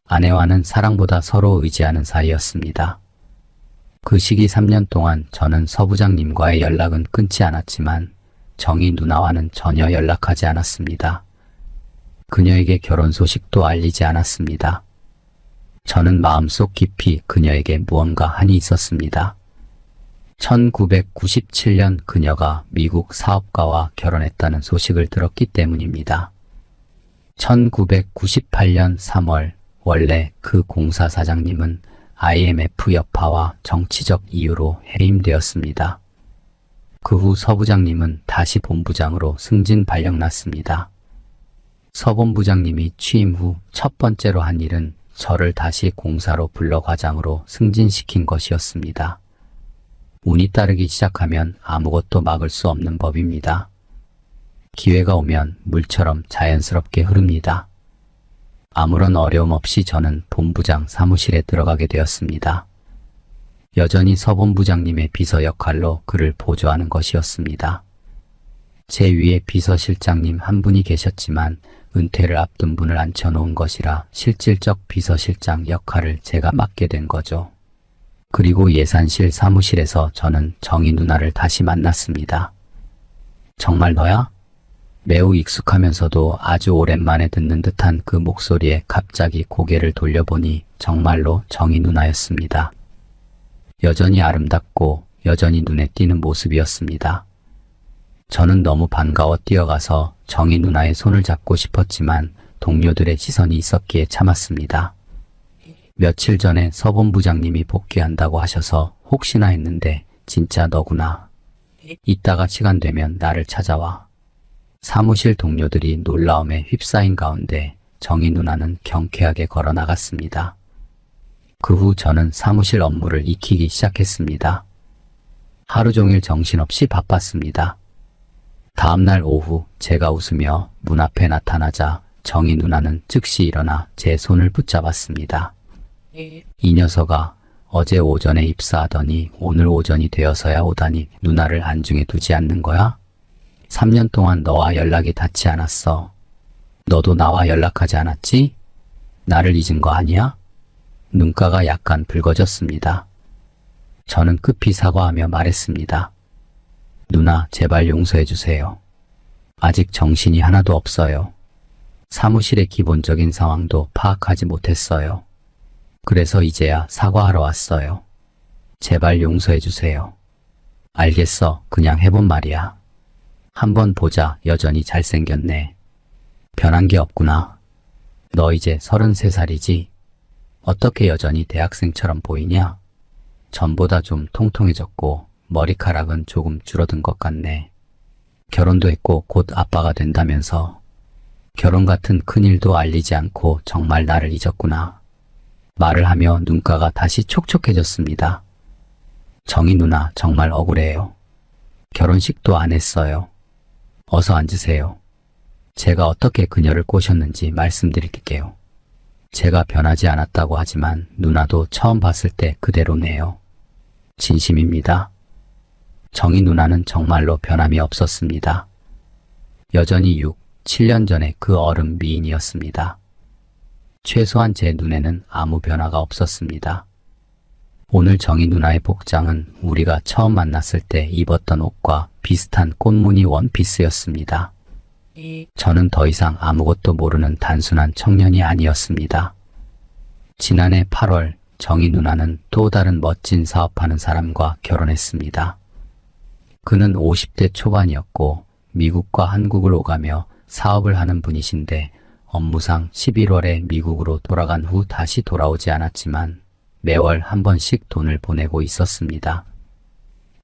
아내와는 사랑보다 서로 의지하는 사이였습니다. 그 시기 3년 동안 저는 서부장님과의 연락은 끊지 않았지만 정희 누나와는 전혀 연락하지 않았습니다. 그녀에게 결혼 소식도 알리지 않았습니다. 저는 마음속 깊이 그녀에게 무언가 한이 있었습니다. 1997년 그녀가 미국 사업가와 결혼했다는 소식을 들었기 때문입니다. 1998년 3월 원래 그 공사 사장님은 IMF 여파와 정치적 이유로 해임되었습니다. 그 후 서부장님은 다시 본부장으로 승진 발령났습니다. 서본부장님이 취임 후 첫 번째로 한 일은 저를 다시 공사로 불러 과장으로 승진시킨 것이었습니다. 운이 따르기 시작하면 아무것도 막을 수 없는 법입니다. 기회가 오면 물처럼 자연스럽게 흐릅니다. 아무런 어려움 없이 저는 본부장 사무실에 들어가게 되었습니다. 여전히 서본부장님의 비서 역할로 그를 보조하는 것이었습니다. 제 위에 비서실장님 한 분이 계셨지만 은퇴를 앞둔 분을 앉혀놓은 것이라 실질적 비서실장 역할을 제가 맡게 된 거죠. 그리고 예산실 사무실에서 저는 정희 누나를 다시 만났습니다. 정말 너야? 매우 익숙하면서도 아주 오랜만에 듣는 듯한 그 목소리에 갑자기 고개를 돌려보니 정말로 정희 누나였습니다. 여전히 아름답고 여전히 눈에 띄는 모습이었습니다. 저는 너무 반가워 뛰어가서 정희 누나의 손을 잡고 싶었지만 동료들의 시선이 있었기에 참았습니다. 며칠 전에 서본부장님이 복귀한다고 하셔서 혹시나 했는데 진짜 너구나. 이따가 시간 되면 나를 찾아와. 사무실 동료들이 놀라움에 휩싸인 가운데 정희 누나는 경쾌하게 걸어 나갔습니다. 그 후 저는 사무실 업무를 익히기 시작했습니다. 하루 종일 정신없이 바빴습니다. 다음날 오후 제가 웃으며 문 앞에 나타나자 정희 누나는 즉시 일어나 제 손을 붙잡았습니다. 이 녀석아, 어제 오전에 입사하더니 오늘 오전이 되어서야 오다니 누나를 안중에 두지 않는 거야? 3년 동안 너와 연락이 닿지 않았어. 너도 나와 연락하지 않았지? 나를 잊은 거 아니야? 눈가가 약간 붉어졌습니다. 저는 급히 사과하며 말했습니다. 누나, 제발 용서해 주세요. 아직 정신이 하나도 없어요. 사무실의 기본적인 상황도 파악하지 못했어요. 그래서 이제야 사과하러 왔어요. 제발 용서해 주세요. 알겠어. 그냥 해본 말이야. 한번 보자. 여전히 잘생겼네. 변한 게 없구나. 너 이제 33살이지? 어떻게 여전히 대학생처럼 보이냐? 전보다 좀 통통해졌고 머리카락은 조금 줄어든 것 같네. 결혼도 했고 곧 아빠가 된다면서. 결혼 같은 큰일도 알리지 않고 정말 나를 잊었구나. 말을 하며 눈가가 다시 촉촉해졌습니다. 정희 누나 정말 억울해요. 결혼식도 안 했어요. 어서 앉으세요. 제가 어떻게 그녀를 꼬셨는지 말씀드릴게요. 제가 변하지 않았다고 하지만 누나도 처음 봤을 때 그대로네요. 진심입니다. 정희 누나는 정말로 변함이 없었습니다. 여전히 6, 7년 전에 그 어른 미인이었습니다. 최소한 제 눈에는 아무 변화가 없었습니다. 오늘 정희 누나의 복장은 우리가 처음 만났을 때 입었던 옷과 비슷한 꽃무늬 원피스였습니다. 저는 더 이상 아무것도 모르는 단순한 청년이 아니었습니다. 지난해 8월 정희 누나는 또 다른 멋진 사업하는 사람과 결혼했습니다. 그는 50대 초반이었고 미국과 한국을 오가며 사업을 하는 분이신데 업무상 11월에 미국으로 돌아간 후 다시 돌아오지 않았지만 매월 한 번씩 돈을 보내고 있었습니다.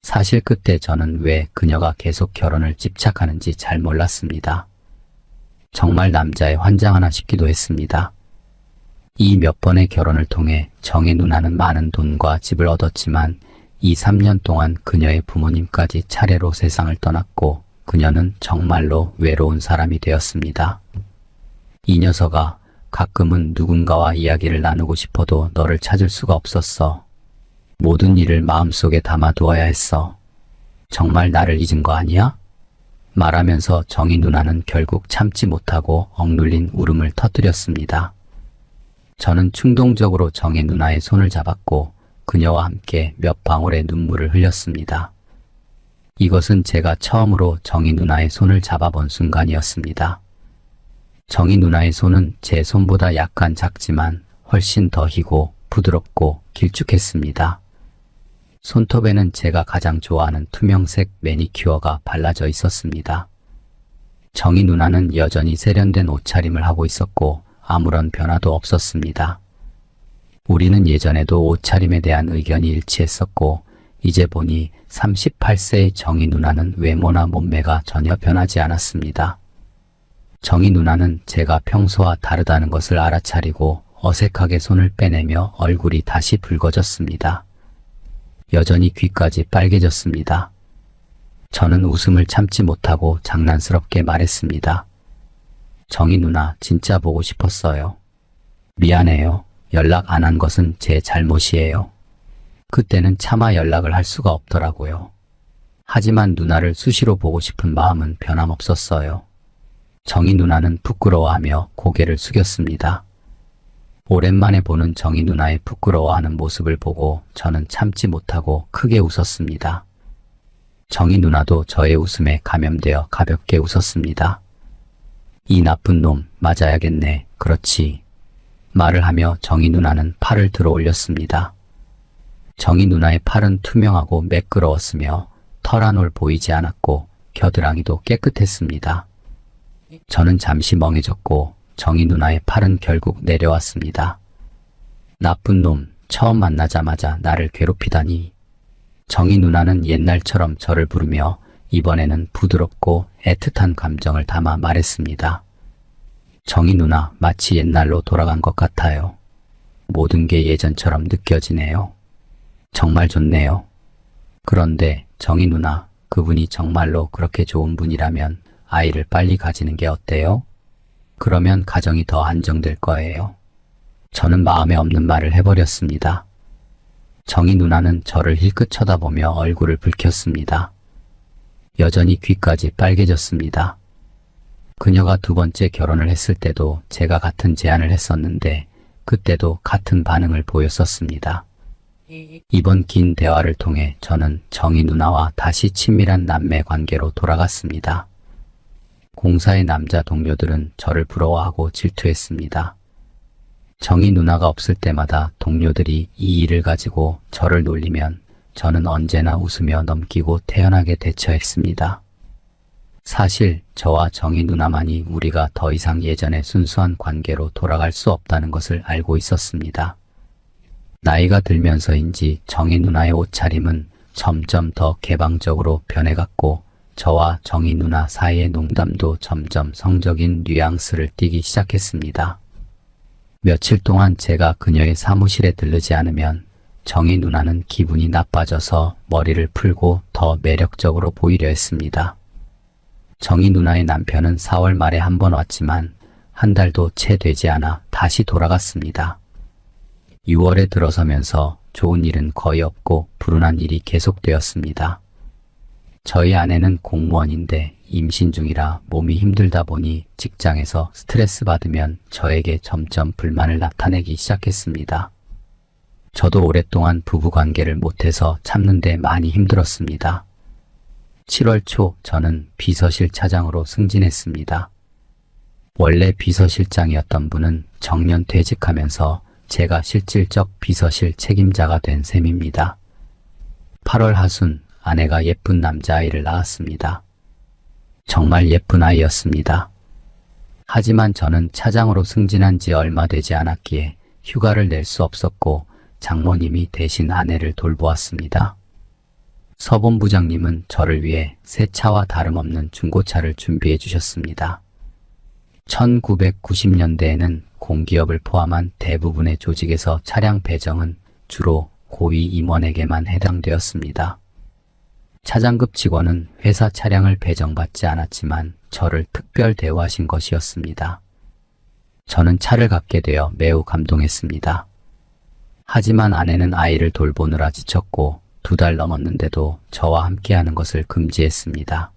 사실 그때 저는 왜 그녀가 계속 결혼을 집착하는지 잘 몰랐습니다. 정말 남자의 환장하나 싶기도 했습니다. 이 몇 번의 결혼을 통해 정희 누나는 많은 돈과 집을 얻었지만 2, 3년 동안 그녀의 부모님까지 차례로 세상을 떠났고 그녀는 정말로 외로운 사람이 되었습니다. 이 녀석아, 가끔은 누군가와 이야기를 나누고 싶어도 너를 찾을 수가 없었어. 모든 일을 마음속에 담아두어야 했어. 정말 나를 잊은 거 아니야? 말하면서 정희 누나는 결국 참지 못하고 억눌린 울음을 터뜨렸습니다. 저는 충동적으로 정희 누나의 손을 잡았고 그녀와 함께 몇 방울의 눈물을 흘렸습니다. 이것은 제가 처음으로 정희 누나의 손을 잡아본 순간이었습니다. 정희 누나의 손은 제 손보다 약간 작지만 훨씬 더 희고 부드럽고 길쭉했습니다. 손톱에는 제가 가장 좋아하는 투명색 매니큐어가 발라져 있었습니다. 정희 누나는 여전히 세련된 옷차림을 하고 있었고 아무런 변화도 없었습니다. 우리는 예전에도 옷차림에 대한 의견이 일치했었고 이제 보니 38세의 정희 누나는 외모나 몸매가 전혀 변하지 않았습니다. 정희 누나는 제가 평소와 다르다는 것을 알아차리고 어색하게 손을 빼내며 얼굴이 다시 붉어졌습니다. 여전히 귀까지 빨개졌습니다. 저는 웃음을 참지 못하고 장난스럽게 말했습니다. 정희 누나 진짜 보고 싶었어요. 미안해요. 연락 안 한 것은 제 잘못이에요. 그때는 차마 연락을 할 수가 없더라고요. 하지만 누나를 수시로 보고 싶은 마음은 변함없었어요. 정희 누나는 부끄러워하며 고개를 숙였습니다. 오랜만에 보는 정희 누나의 부끄러워하는 모습을 보고 저는 참지 못하고 크게 웃었습니다. 정희 누나도 저의 웃음에 감염되어 가볍게 웃었습니다. 이 나쁜 놈 맞아야겠네. 그렇지. 말을 하며 정희 누나는 팔을 들어 올렸습니다. 정희 누나의 팔은 투명하고 매끄러웠으며 털 한 올 보이지 않았고 겨드랑이도 깨끗했습니다. 저는 잠시 멍해졌고 정희 누나의 팔은 결국 내려왔습니다. 나쁜 놈, 처음 만나자마자 나를 괴롭히다니. 정희 누나는 옛날처럼 저를 부르며 이번에는 부드럽고 애틋한 감정을 담아 말했습니다. 정희 누나, 마치 옛날로 돌아간 것 같아요. 모든 게 예전처럼 느껴지네요. 정말 좋네요. 그런데 정희 누나, 그분이 정말로 그렇게 좋은 분이라면 아이를 빨리 가지는 게 어때요? 그러면 가정이 더 안정될 거예요. 저는 마음에 없는 말을 해버렸습니다. 정희 누나는 저를 힐끗 쳐다보며 얼굴을 붉혔습니다. 여전히 귀까지 빨개졌습니다. 그녀가 두 번째 결혼을 했을 때도 제가 같은 제안을 했었는데 그때도 같은 반응을 보였었습니다. 이번 긴 대화를 통해 저는 정희 누나와 다시 친밀한 남매 관계로 돌아갔습니다. 공사의 남자 동료들은 저를 부러워하고 질투했습니다. 정희 누나가 없을 때마다 동료들이 이 일을 가지고 저를 놀리면 저는 언제나 웃으며 넘기고 태연하게 대처했습니다. 사실 저와 정희 누나만이 우리가 더 이상 예전의 순수한 관계로 돌아갈 수 없다는 것을 알고 있었습니다. 나이가 들면서인지 정희 누나의 옷차림은 점점 더 개방적으로 변해갔고 저와 정희 누나 사이의 농담도 점점 성적인 뉘앙스를 띠기 시작했습니다. 며칠 동안 제가 그녀의 사무실에 들르지 않으면 정희 누나는 기분이 나빠져서 머리를 풀고 더 매력적으로 보이려 했습니다. 정희 누나의 남편은 4월 말에 한 번 왔지만 한 달도 채 되지 않아 다시 돌아갔습니다. 6월에 들어서면서 좋은 일은 거의 없고 불운한 일이 계속되었습니다. 저희 아내는 공무원인데 임신 중이라 몸이 힘들다 보니 직장에서 스트레스 받으면 저에게 점점 불만을 나타내기 시작했습니다. 저도 오랫동안 부부관계를 못해서 참는데 많이 힘들었습니다. 7월 초 저는 비서실 차장으로 승진했습니다. 원래 비서실장이었던 분은 정년 퇴직하면서 제가 실질적 비서실 책임자가 된 셈입니다. 8월 하순 아내가 예쁜 남자아이를 낳았습니다. 정말 예쁜 아이였습니다. 하지만 저는 차장으로 승진한 지 얼마 되지 않았기에 휴가를 낼 수 없었고 장모님이 대신 아내를 돌보았습니다. 서본부장님은 저를 위해 새 차와 다름없는 중고차를 준비해 주셨습니다. 1990년대에는 공기업을 포함한 대부분의 조직에서 차량 배정은 주로 고위 임원에게만 해당되었습니다. 차장급 직원은 회사 차량을 배정받지 않았지만 저를 특별 대우하신 것이었습니다. 저는 차를 갖게 되어 매우 감동했습니다. 하지만 아내는 아이를 돌보느라 지쳤고 2달 넘었는데도 저와 함께하는 것을 금지했습니다.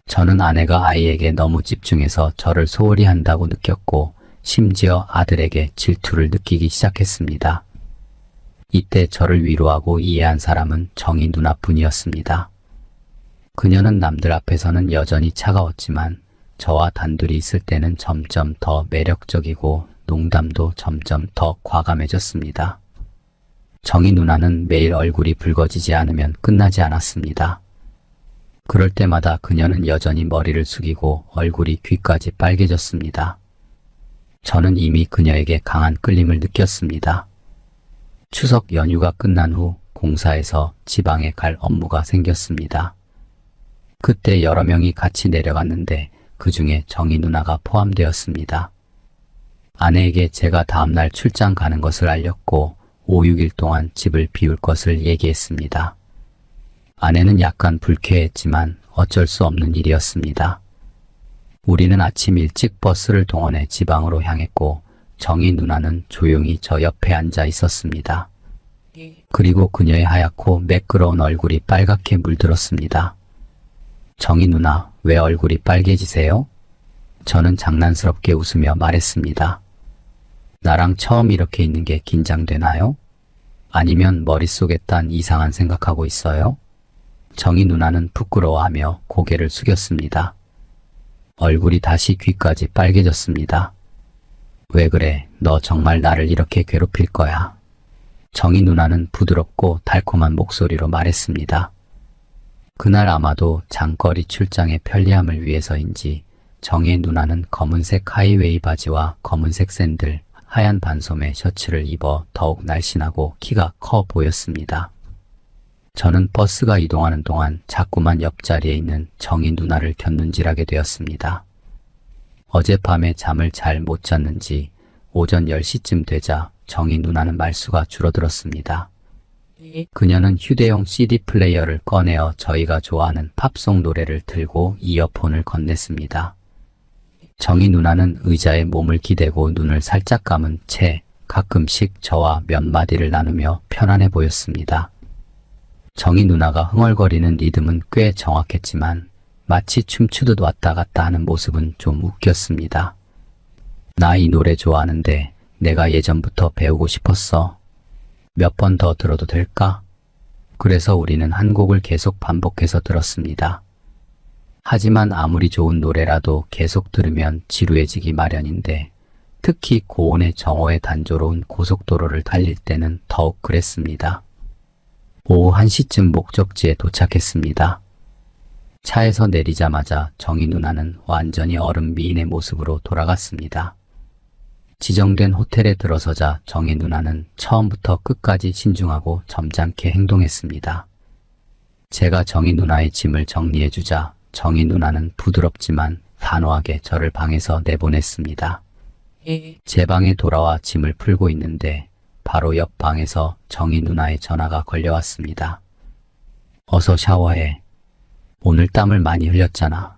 저는 아내가 아이에게 너무 집중해서 저를 소홀히 한다고 느꼈고 심지어 아들에게 질투를 느끼기 시작했습니다. 이때 저를 위로하고 이해한 사람은 정희 누나뿐이었습니다. 그녀는 남들 앞에서는 여전히 차가웠지만 저와 단둘이 있을 때는 점점 더 매력적이고 농담도 점점 더 과감해졌습니다. 정희 누나는 매일 얼굴이 붉어지지 않으면 끝나지 않았습니다. 그럴 때마다 그녀는 여전히 머리를 숙이고 얼굴이 귀까지 빨개졌습니다. 저는 이미 그녀에게 강한 끌림을 느꼈습니다. 추석 연휴가 끝난 후 공사에서 지방에 갈 업무가 생겼습니다. 그때 여러 명이 같이 내려갔는데 그 중에 정희 누나가 포함되었습니다. 아내에게 제가 다음날 출장 가는 것을 알렸고 5, 6일 동안 집을 비울 것을 얘기했습니다. 아내는 약간 불쾌했지만 어쩔 수 없는 일이었습니다. 우리는 아침 일찍 버스를 동원해 지방으로 향했고 정희 누나는 조용히 저 옆에 앉아 있었습니다. 그리고 그녀의 하얗고 매끄러운 얼굴이 빨갛게 물들었습니다. 정희 누나, 왜 얼굴이 빨개지세요? 저는 장난스럽게 웃으며 말했습니다. 나랑 처음 이렇게 있는 게 긴장되나요? 아니면 머릿속에 딴 이상한 생각하고 있어요? 정희 누나는 부끄러워하며 고개를 숙였습니다. 얼굴이 다시 귀까지 빨개졌습니다. 왜 그래? 너 정말 나를 이렇게 괴롭힐 거야. 정희 누나는 부드럽고 달콤한 목소리로 말했습니다. 그날 아마도 장거리 출장의 편리함을 위해서인지 정희 누나는 검은색 하이웨이 바지와 검은색 샌들, 하얀 반소매 셔츠를 입어 더욱 날씬하고 키가 커 보였습니다. 저는 버스가 이동하는 동안 자꾸만 옆자리에 있는 정희 누나를 곁눈질하게 되었습니다. 어젯밤에 잠을 잘 못 잤는지 오전 10시쯤 되자 정희 누나는 말수가 줄어들었습니다. 그녀는 휴대용 CD 플레이어를 꺼내어 저희가 좋아하는 팝송 노래를 틀고 이어폰을 건넸습니다. 정희 누나는 의자에 몸을 기대고 눈을 살짝 감은 채 가끔씩 저와 몇 마디를 나누며 편안해 보였습니다. 정희 누나가 흥얼거리는 리듬은 꽤 정확했지만 마치 춤추듯 왔다 갔다 하는 모습은 좀 웃겼습니다. 나 이 노래 좋아하는데 내가 예전부터 배우고 싶었어. 몇 번 더 들어도 될까? 그래서 우리는 한 곡을 계속 반복해서 들었습니다. 하지만 아무리 좋은 노래라도 계속 들으면 지루해지기 마련인데 특히 고온의 정오에 단조로운 고속도로를 달릴 때는 더욱 그랬습니다. 오후 1시쯤 목적지에 도착했습니다. 차에서 내리자마자 정희 누나는 완전히 얼음 미인의 모습으로 돌아갔습니다. 지정된 호텔에 들어서자 정희 누나는 처음부터 끝까지 신중하고 점잖게 행동했습니다. 제가 정희 누나의 짐을 정리해주자 정희 누나는 부드럽지만 단호하게 저를 방에서 내보냈습니다. 제 방에 돌아와 짐을 풀고 있는데 바로 옆 방에서 정희 누나의 전화가 걸려왔습니다. 어서 샤워해. 오늘 땀을 많이 흘렸잖아.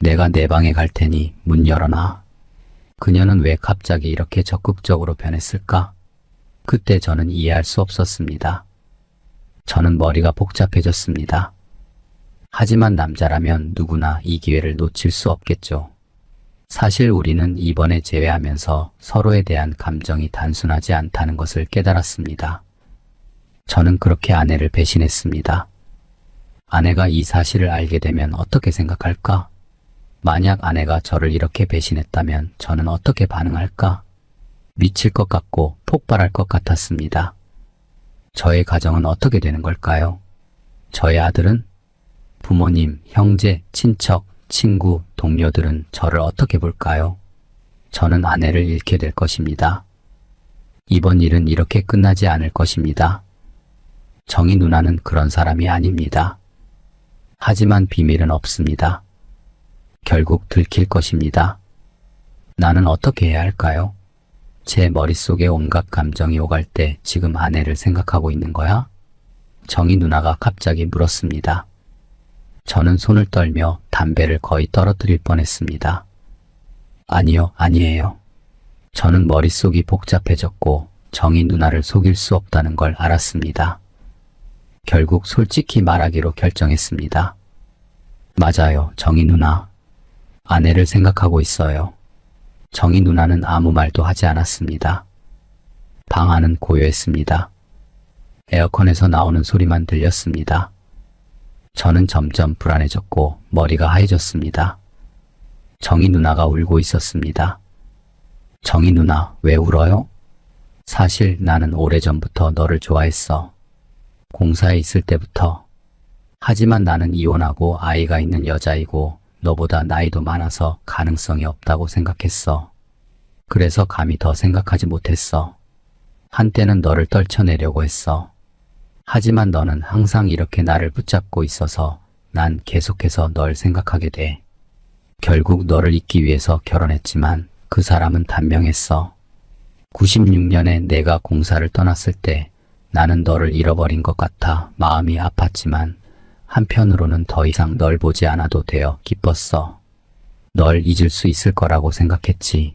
내가 내 방에 갈 테니 문 열어놔. 그녀는 왜 갑자기 이렇게 적극적으로 변했을까? 그때 저는 이해할 수 없었습니다. 저는 머리가 복잡해졌습니다. 하지만 남자라면 누구나 이 기회를 놓칠 수 없겠죠. 사실 우리는 이번에 재회하면서 서로에 대한 감정이 단순하지 않다는 것을 깨달았습니다. 저는 그렇게 아내를 배신했습니다. 아내가 이 사실을 알게 되면 어떻게 생각할까? 만약 아내가 저를 이렇게 배신했다면 저는 어떻게 반응할까? 미칠 것 같고 폭발할 것 같았습니다. 저의 가정은 어떻게 되는 걸까요? 저의 아들은? 부모님, 형제, 친척, 친구, 동료들은 저를 어떻게 볼까요? 저는 아내를 잃게 될 것입니다. 이번 일은 이렇게 끝나지 않을 것입니다. 정희 누나는 그런 사람이 아닙니다. 하지만 비밀은 없습니다. 결국 들킬 것입니다. 나는 어떻게 해야 할까요? 제 머릿속에 온갖 감정이 오갈 때 지금 아내를 생각하고 있는 거야? 정희 누나가 갑자기 물었습니다. 저는 손을 떨며 담배를 거의 떨어뜨릴 뻔했습니다. 아니요, 아니에요. 저는 머릿속이 복잡해졌고 정희 누나를 속일 수 없다는 걸 알았습니다. 결국 솔직히 말하기로 결정했습니다. 맞아요, 정희 누나. 아내를 생각하고 있어요. 정희 누나는 아무 말도 하지 않았습니다. 방 안은 고요했습니다. 에어컨에서 나오는 소리만 들렸습니다. 저는 점점 불안해졌고 머리가 하얘졌습니다. 정희 누나가 울고 있었습니다. 정희 누나, 왜 울어요? 사실 나는 오래전부터 너를 좋아했어. 공사에 있을 때부터. 하지만 나는 이혼하고 아이가 있는 여자이고 너보다 나이도 많아서 가능성이 없다고 생각했어. 그래서 감히 더 생각하지 못했어. 한때는 너를 떨쳐내려고 했어. 하지만 너는 항상 이렇게 나를 붙잡고 있어서 난 계속해서 널 생각하게 돼. 결국 너를 잊기 위해서 결혼했지만 그 사람은 단명했어. 96년에 내가 공사를 떠났을 때 나는 너를 잃어버린 것 같아 마음이 아팠지만 한편으로는 더 이상 널 보지 않아도 되어 기뻤어. 널 잊을 수 있을 거라고 생각했지.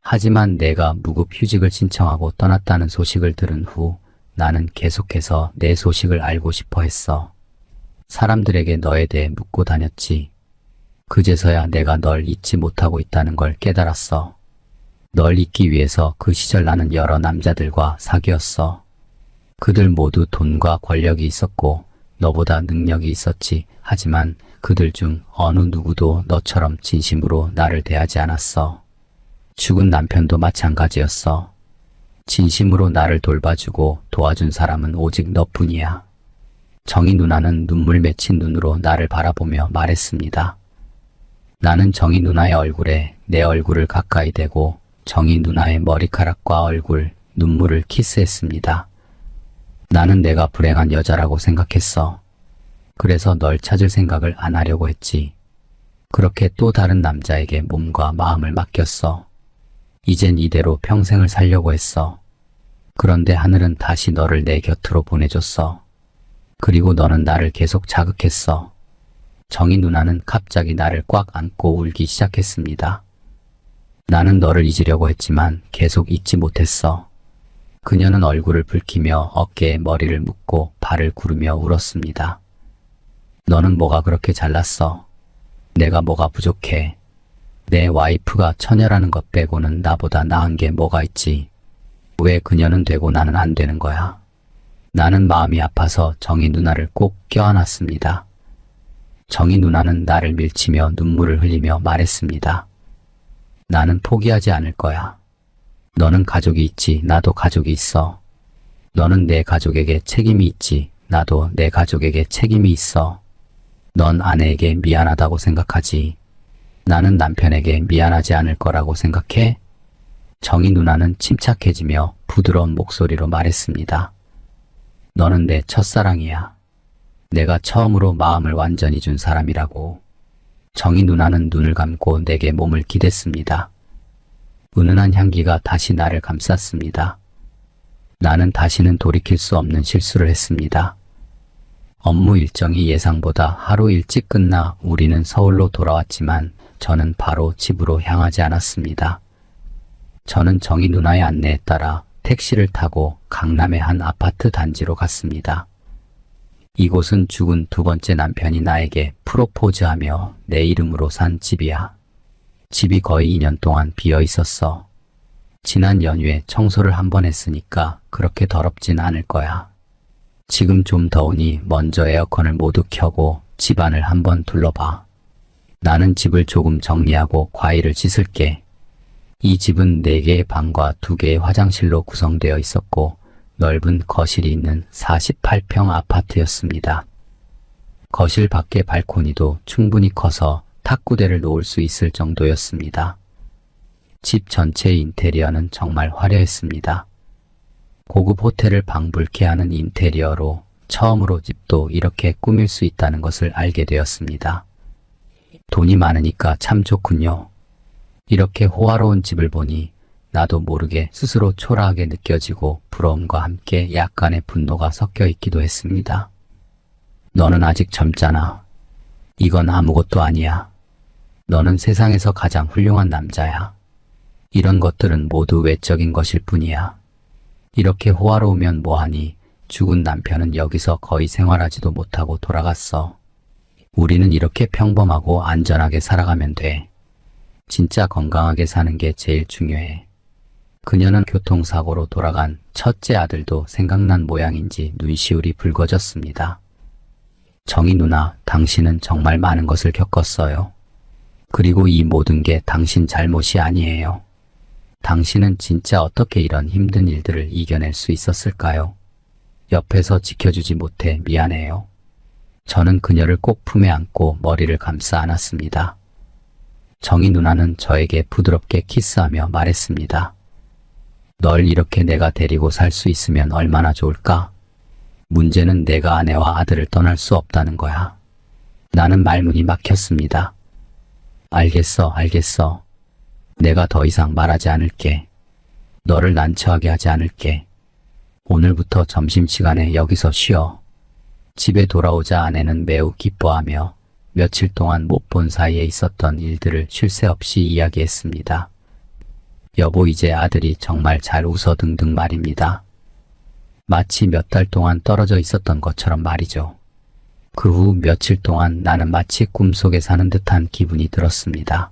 하지만 내가 무급 휴직을 신청하고 떠났다는 소식을 들은 후 나는 계속해서 내 소식을 알고 싶어 했어. 사람들에게 너에 대해 묻고 다녔지. 그제서야 내가 널 잊지 못하고 있다는 걸 깨달았어. 널 잊기 위해서 그 시절 나는 여러 남자들과 사귀었어. 그들 모두 돈과 권력이 있었고 너보다 능력이 있었지. 하지만 그들 중 어느 누구도 너처럼 진심으로 나를 대하지 않았어. 죽은 남편도 마찬가지였어. 진심으로 나를 돌봐주고 도와준 사람은 오직 너뿐이야. 정희 누나는 눈물 맺힌 눈으로 나를 바라보며 말했습니다. 나는 정희 누나의 얼굴에 내 얼굴을 가까이 대고 정희 누나의 머리카락과 얼굴, 눈물을 키스했습니다. 나는 내가 불행한 여자라고 생각했어. 그래서 널 찾을 생각을 안 하려고 했지. 그렇게 또 다른 남자에게 몸과 마음을 맡겼어. 이젠 이대로 평생을 살려고 했어. 그런데 하늘은 다시 너를 내 곁으로 보내줬어. 그리고 너는 나를 계속 자극했어. 정희 누나는 갑자기 나를 꽉 안고 울기 시작했습니다. 나는 너를 잊으려고 했지만 계속 잊지 못했어. 그녀는 얼굴을 붉히며 어깨에 머리를 묶고 발을 구르며 울었습니다. 너는 뭐가 그렇게 잘났어? 내가 뭐가 부족해? 내 와이프가 처녀라는 것 빼고는 나보다 나은 게 뭐가 있지? 왜 그녀는 되고 나는 안 되는 거야? 나는 마음이 아파서 정희 누나를 꼭 껴안았습니다. 정희 누나는 나를 밀치며 눈물을 흘리며 말했습니다. 나는 포기하지 않을 거야. 너는 가족이 있지, 나도 가족이 있어. 너는 내 가족에게 책임이 있지, 나도 내 가족에게 책임이 있어. 넌 아내에게 미안하다고 생각하지. 나는 남편에게 미안하지 않을 거라고 생각해. 정희 누나는 침착해지며 부드러운 목소리로 말했습니다. 너는 내 첫사랑이야. 내가 처음으로 마음을 완전히 준 사람이라고. 정희 누나는 눈을 감고 내게 몸을 기댔습니다. 은은한 향기가 다시 나를 감쌌습니다. 나는 다시는 돌이킬 수 없는 실수를 했습니다. 업무 일정이 예상보다 하루 일찍 끝나 우리는 서울로 돌아왔지만 저는 바로 집으로 향하지 않았습니다. 저는 정희 누나의 안내에 따라 택시를 타고 강남의 한 아파트 단지로 갔습니다. 이곳은 죽은 두 번째 남편이 나에게 프로포즈하며 내 이름으로 산 집이야. 집이 거의 2년 동안 비어 있었어. 지난 연휴에 청소를 한 번 했으니까 그렇게 더럽진 않을 거야. 지금 좀 더우니 먼저 에어컨을 모두 켜고 집안을 한번 둘러봐. 나는 집을 조금 정리하고 과일을 씻을게. 이 집은 4개의 방과 2개의 화장실로 구성되어 있었고 넓은 거실이 있는 48평 아파트였습니다. 거실 밖의 발코니도 충분히 커서 탁구대를 놓을 수 있을 정도였습니다. 집 전체의 인테리어는 정말 화려했습니다. 고급 호텔을 방불케 하는 인테리어로 처음으로 집도 이렇게 꾸밀 수 있다는 것을 알게 되었습니다. 돈이 많으니까 참 좋군요. 이렇게 호화로운 집을 보니 나도 모르게 스스로 초라하게 느껴지고 부러움과 함께 약간의 분노가 섞여 있기도 했습니다. 너는 아직 젊잖아. 이건 아무것도 아니야. 너는 세상에서 가장 훌륭한 남자야. 이런 것들은 모두 외적인 것일 뿐이야. 이렇게 호화로우면 뭐하니? 죽은 남편은 여기서 거의 생활하지도 못하고 돌아갔어. 우리는 이렇게 평범하고 안전하게 살아가면 돼. 진짜 건강하게 사는 게 제일 중요해. 그녀는 교통사고로 돌아간 첫째 아들도 생각난 모양인지 눈시울이 붉어졌습니다. 정희 누나, 당신은 정말 많은 것을 겪었어요. 그리고 이 모든 게 당신 잘못이 아니에요. 당신은 진짜 어떻게 이런 힘든 일들을 이겨낼 수 있었을까요? 옆에서 지켜주지 못해 미안해요. 저는 그녀를 꼭 품에 안고 머리를 감싸 안았습니다. 정희 누나는 저에게 부드럽게 키스하며 말했습니다. 널 이렇게 내가 데리고 살 수 있으면 얼마나 좋을까? 문제는 내가 아내와 아들을 떠날 수 없다는 거야. 나는 말문이 막혔습니다. 알겠어. 내가 더 이상 말하지 않을게. 너를 난처하게 하지 않을게. 오늘부터 점심시간에 여기서 쉬어. 집에 돌아오자 아내는 매우 기뻐하며 며칠 동안 못 본 사이에 있었던 일들을 쉴 새 없이 이야기했습니다. 여보, 이제 아들이 정말 잘 웃어 등등 말입니다. 마치 몇 달 동안 떨어져 있었던 것처럼 말이죠. 그 후 며칠 동안 나는 마치 꿈속에 사는 듯한 기분이 들었습니다.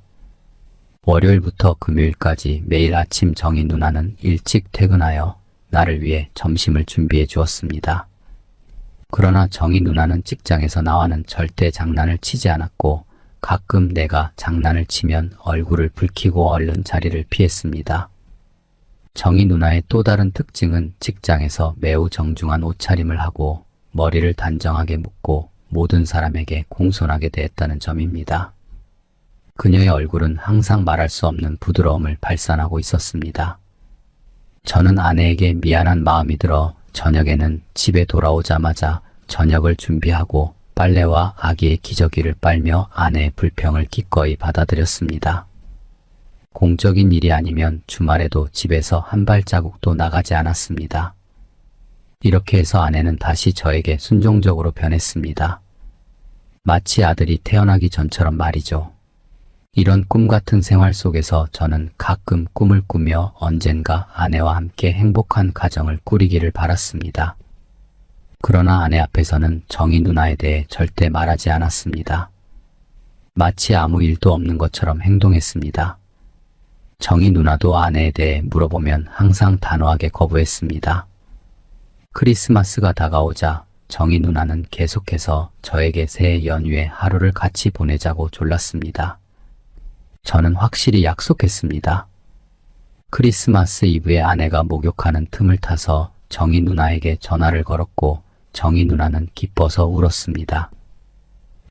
월요일부터 금요일까지 매일 아침 정희 누나는 일찍 퇴근하여 나를 위해 점심을 준비해 주었습니다. 그러나 정희 누나는 직장에서 나와는 절대 장난을 치지 않았고 가끔 내가 장난을 치면 얼굴을 붉히고 얼른 자리를 피했습니다. 정희 누나의 또 다른 특징은 직장에서 매우 정중한 옷차림을 하고 머리를 단정하게 묶고 모든 사람에게 공손하게 대했다는 점입니다. 그녀의 얼굴은 항상 말할 수 없는 부드러움을 발산하고 있었습니다. 저는 아내에게 미안한 마음이 들어 저녁에는 집에 돌아오자마자 저녁을 준비하고 빨래와 아기의 기저귀를 빨며 아내의 불평을 기꺼이 받아들였습니다. 공적인 일이 아니면 주말에도 집에서 한 발자국도 나가지 않았습니다. 이렇게 해서 아내는 다시 저에게 순종적으로 변했습니다. 마치 아들이 태어나기 전처럼 말이죠. 이런 꿈 같은 생활 속에서 저는 가끔 꿈을 꾸며 언젠가 아내와 함께 행복한 가정을 꾸리기를 바랐습니다. 그러나 아내 앞에서는 정희 누나에 대해 절대 말하지 않았습니다. 마치 아무 일도 없는 것처럼 행동했습니다. 정희 누나도 아내에 대해 물어보면 항상 단호하게 거부했습니다. 크리스마스가 다가오자 정희 누나는 계속해서 저에게 새해 연휴에 하루를 같이 보내자고 졸랐습니다. 저는 확실히 약속했습니다. 크리스마스 이브에 아내가 목욕하는 틈을 타서 정희 누나에게 전화를 걸었고 정희 누나는 기뻐서 울었습니다.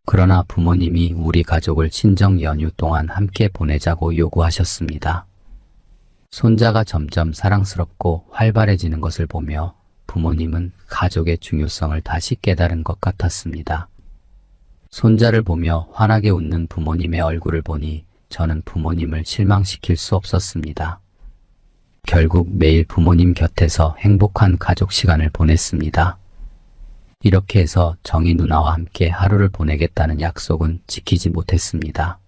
그러나 부모님이 우리 가족을 친정 연휴 동안 함께 보내자고 요구하셨습니다. 손자가 점점 사랑스럽고 활발해지는 것을 보며 부모님은 가족의 중요성을 다시 깨달은 것 같았습니다. 손자를 보며 환하게 웃는 부모님의 얼굴을 보니 저는 부모님을 실망시킬 수 없었습니다. 결국 매일 부모님 곁에서 행복한 가족 시간을 보냈습니다. 이렇게 해서 정희 누나와 함께 하루를 보내겠다는 약속은 지키지 못했습니다.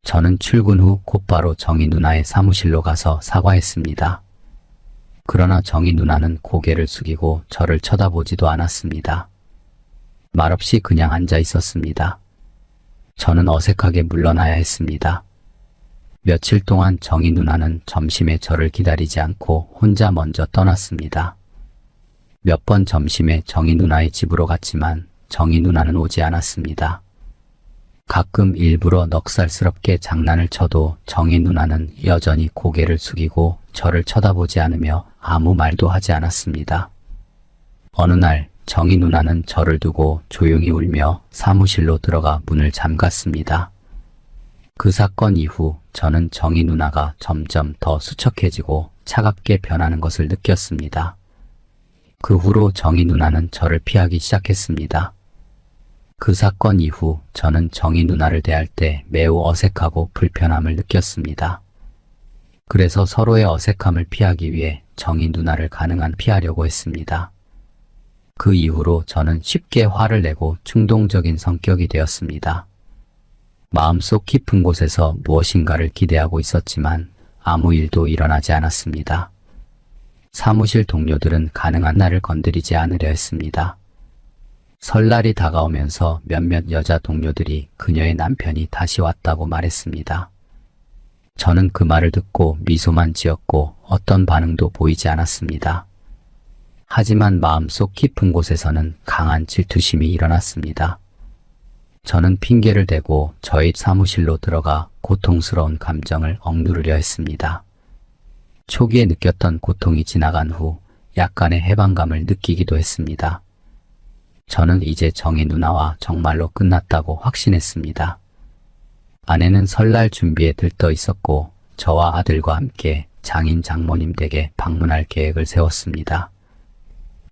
저는 출근 후 곧바로 정희 누나의 사무실로 가서 사과했습니다. 그러나 정희 누나는 고개를 숙이고 저를 쳐다보지도 않았습니다. 말없이 그냥 앉아 있었습니다. 저는 어색하게 물러나야 했습니다. 며칠 동안 정희 누나는 점심에 저를 기다리지 않고 혼자 먼저 떠났습니다. 몇 번 점심에 정희 누나의 집으로 갔지만 정희 누나는 오지 않았습니다. 가끔 일부러 넉살스럽게 장난을 쳐도 정희 누나는 여전히 고개를 숙이고 저를 쳐다보지 않으며 아무 말도 하지 않았습니다. 어느 날 정희 누나는 저를 두고 조용히 울며 사무실로 들어가 문을 잠갔습니다. 그 사건 이후 저는 정희 누나가 점점 더 수척해지고 차갑게 변하는 것을 느꼈습니다. 그 후로 정희 누나는 저를 피하기 시작했습니다. 그 사건 이후 저는 정희 누나를 대할 때 매우 어색하고 불편함을 느꼈습니다. 그래서 서로의 어색함을 피하기 위해 정희 누나를 가능한 피하려고 했습니다. 그 이후로 저는 쉽게 화를 내고 충동적인 성격이 되었습니다. 마음속 깊은 곳에서 무엇인가를 기대하고 있었지만 아무 일도 일어나지 않았습니다. 사무실 동료들은 가능한 나를 건드리지 않으려 했습니다. 설날이 다가오면서 몇몇 여자 동료들이 그녀의 남편이 다시 왔다고 말했습니다. 저는 그 말을 듣고 미소만 지었고 어떤 반응도 보이지 않았습니다. 하지만 마음속 깊은 곳에서는 강한 질투심이 일어났습니다. 저는 핑계를 대고 저희 사무실로 들어가 고통스러운 감정을 억누르려 했습니다. 초기에 느꼈던 고통이 지나간 후 약간의 해방감을 느끼기도 했습니다. 저는 이제 정희 누나와 정말로 끝났다고 확신했습니다. 아내는 설날 준비에 들떠 있었고 저와 아들과 함께 장인 장모님 댁에 방문할 계획을 세웠습니다.